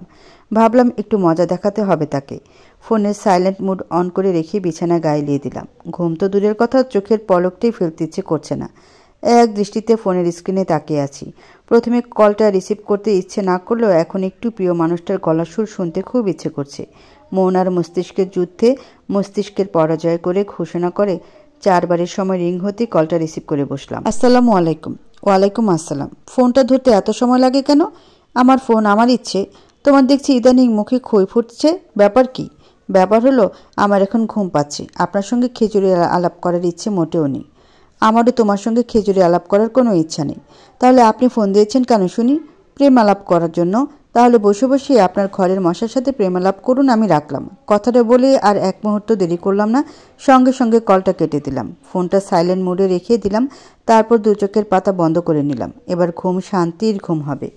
ভাবলাম একটু মজা দেখাতে হবে তাকে। ফোনের সাইলেন্ট মুড অন করে রেখে বিছানা গায়ে দিয়ে দিলাম। ঘুম তো দূরের কথা, চোখের পলকটাই ফেলতে ইচ্ছে করছে না। এক দৃষ্টিতে ফোনের স্ক্রিনে তাকিয়ে আছি। প্রথমে কলটা রিসিভ করতে ইচ্ছে না করলেও এখন একটু প্রিয় মানুষটার গলার সুর শুনতে খুব ইচ্ছে করছে। মন আর মস্তিষ্কের যুদ্ধে মস্তিষ্কের পরাজয় করে ঘোষণা করে 4 বারের সময় রিং হতে কলটা রিসিভ করে বসলাম। আসসালামু আলাইকুম। ওয়ালাইকুম আসসালাম। ফোনটা ধরতে এত সময় লাগে কেন? আমার ফোন, আমার ইচ্ছে। তোমার দেখছি ইদানিং মুখে খই ফুটছে, ব্যাপার কি? ব্যাপার হলো আমার এখন ঘুম পাচ্ছে। আপনার সঙ্গে খিচুড়ি আলাপ করার ইচ্ছে মোটেও নেই। আমারও তোমার সঙ্গে খিচুড়ি আলাপ করার কোনো ইচ্ছা নেই। তাহলে আপনি ফোন দিয়েছেন কেন শুনি? প্রেম আলাপ করার জন্য? তাহলে বসে বসে আপনার ঘরের মশার সাথে প্রেম আলাপ করুন, আমি রাখলাম। কথাটা বলে আর এক মুহূর্ত দেরি করলাম না, সঙ্গে সঙ্গে কলটা কেটে দিলাম। ফোনটা সাইলেন্ট মোডে রেখে দিলাম, তারপর 2 চোখের পাতা বন্ধ করে নিলাম। এবার ঘুম, শান্তির ঘুম হবে।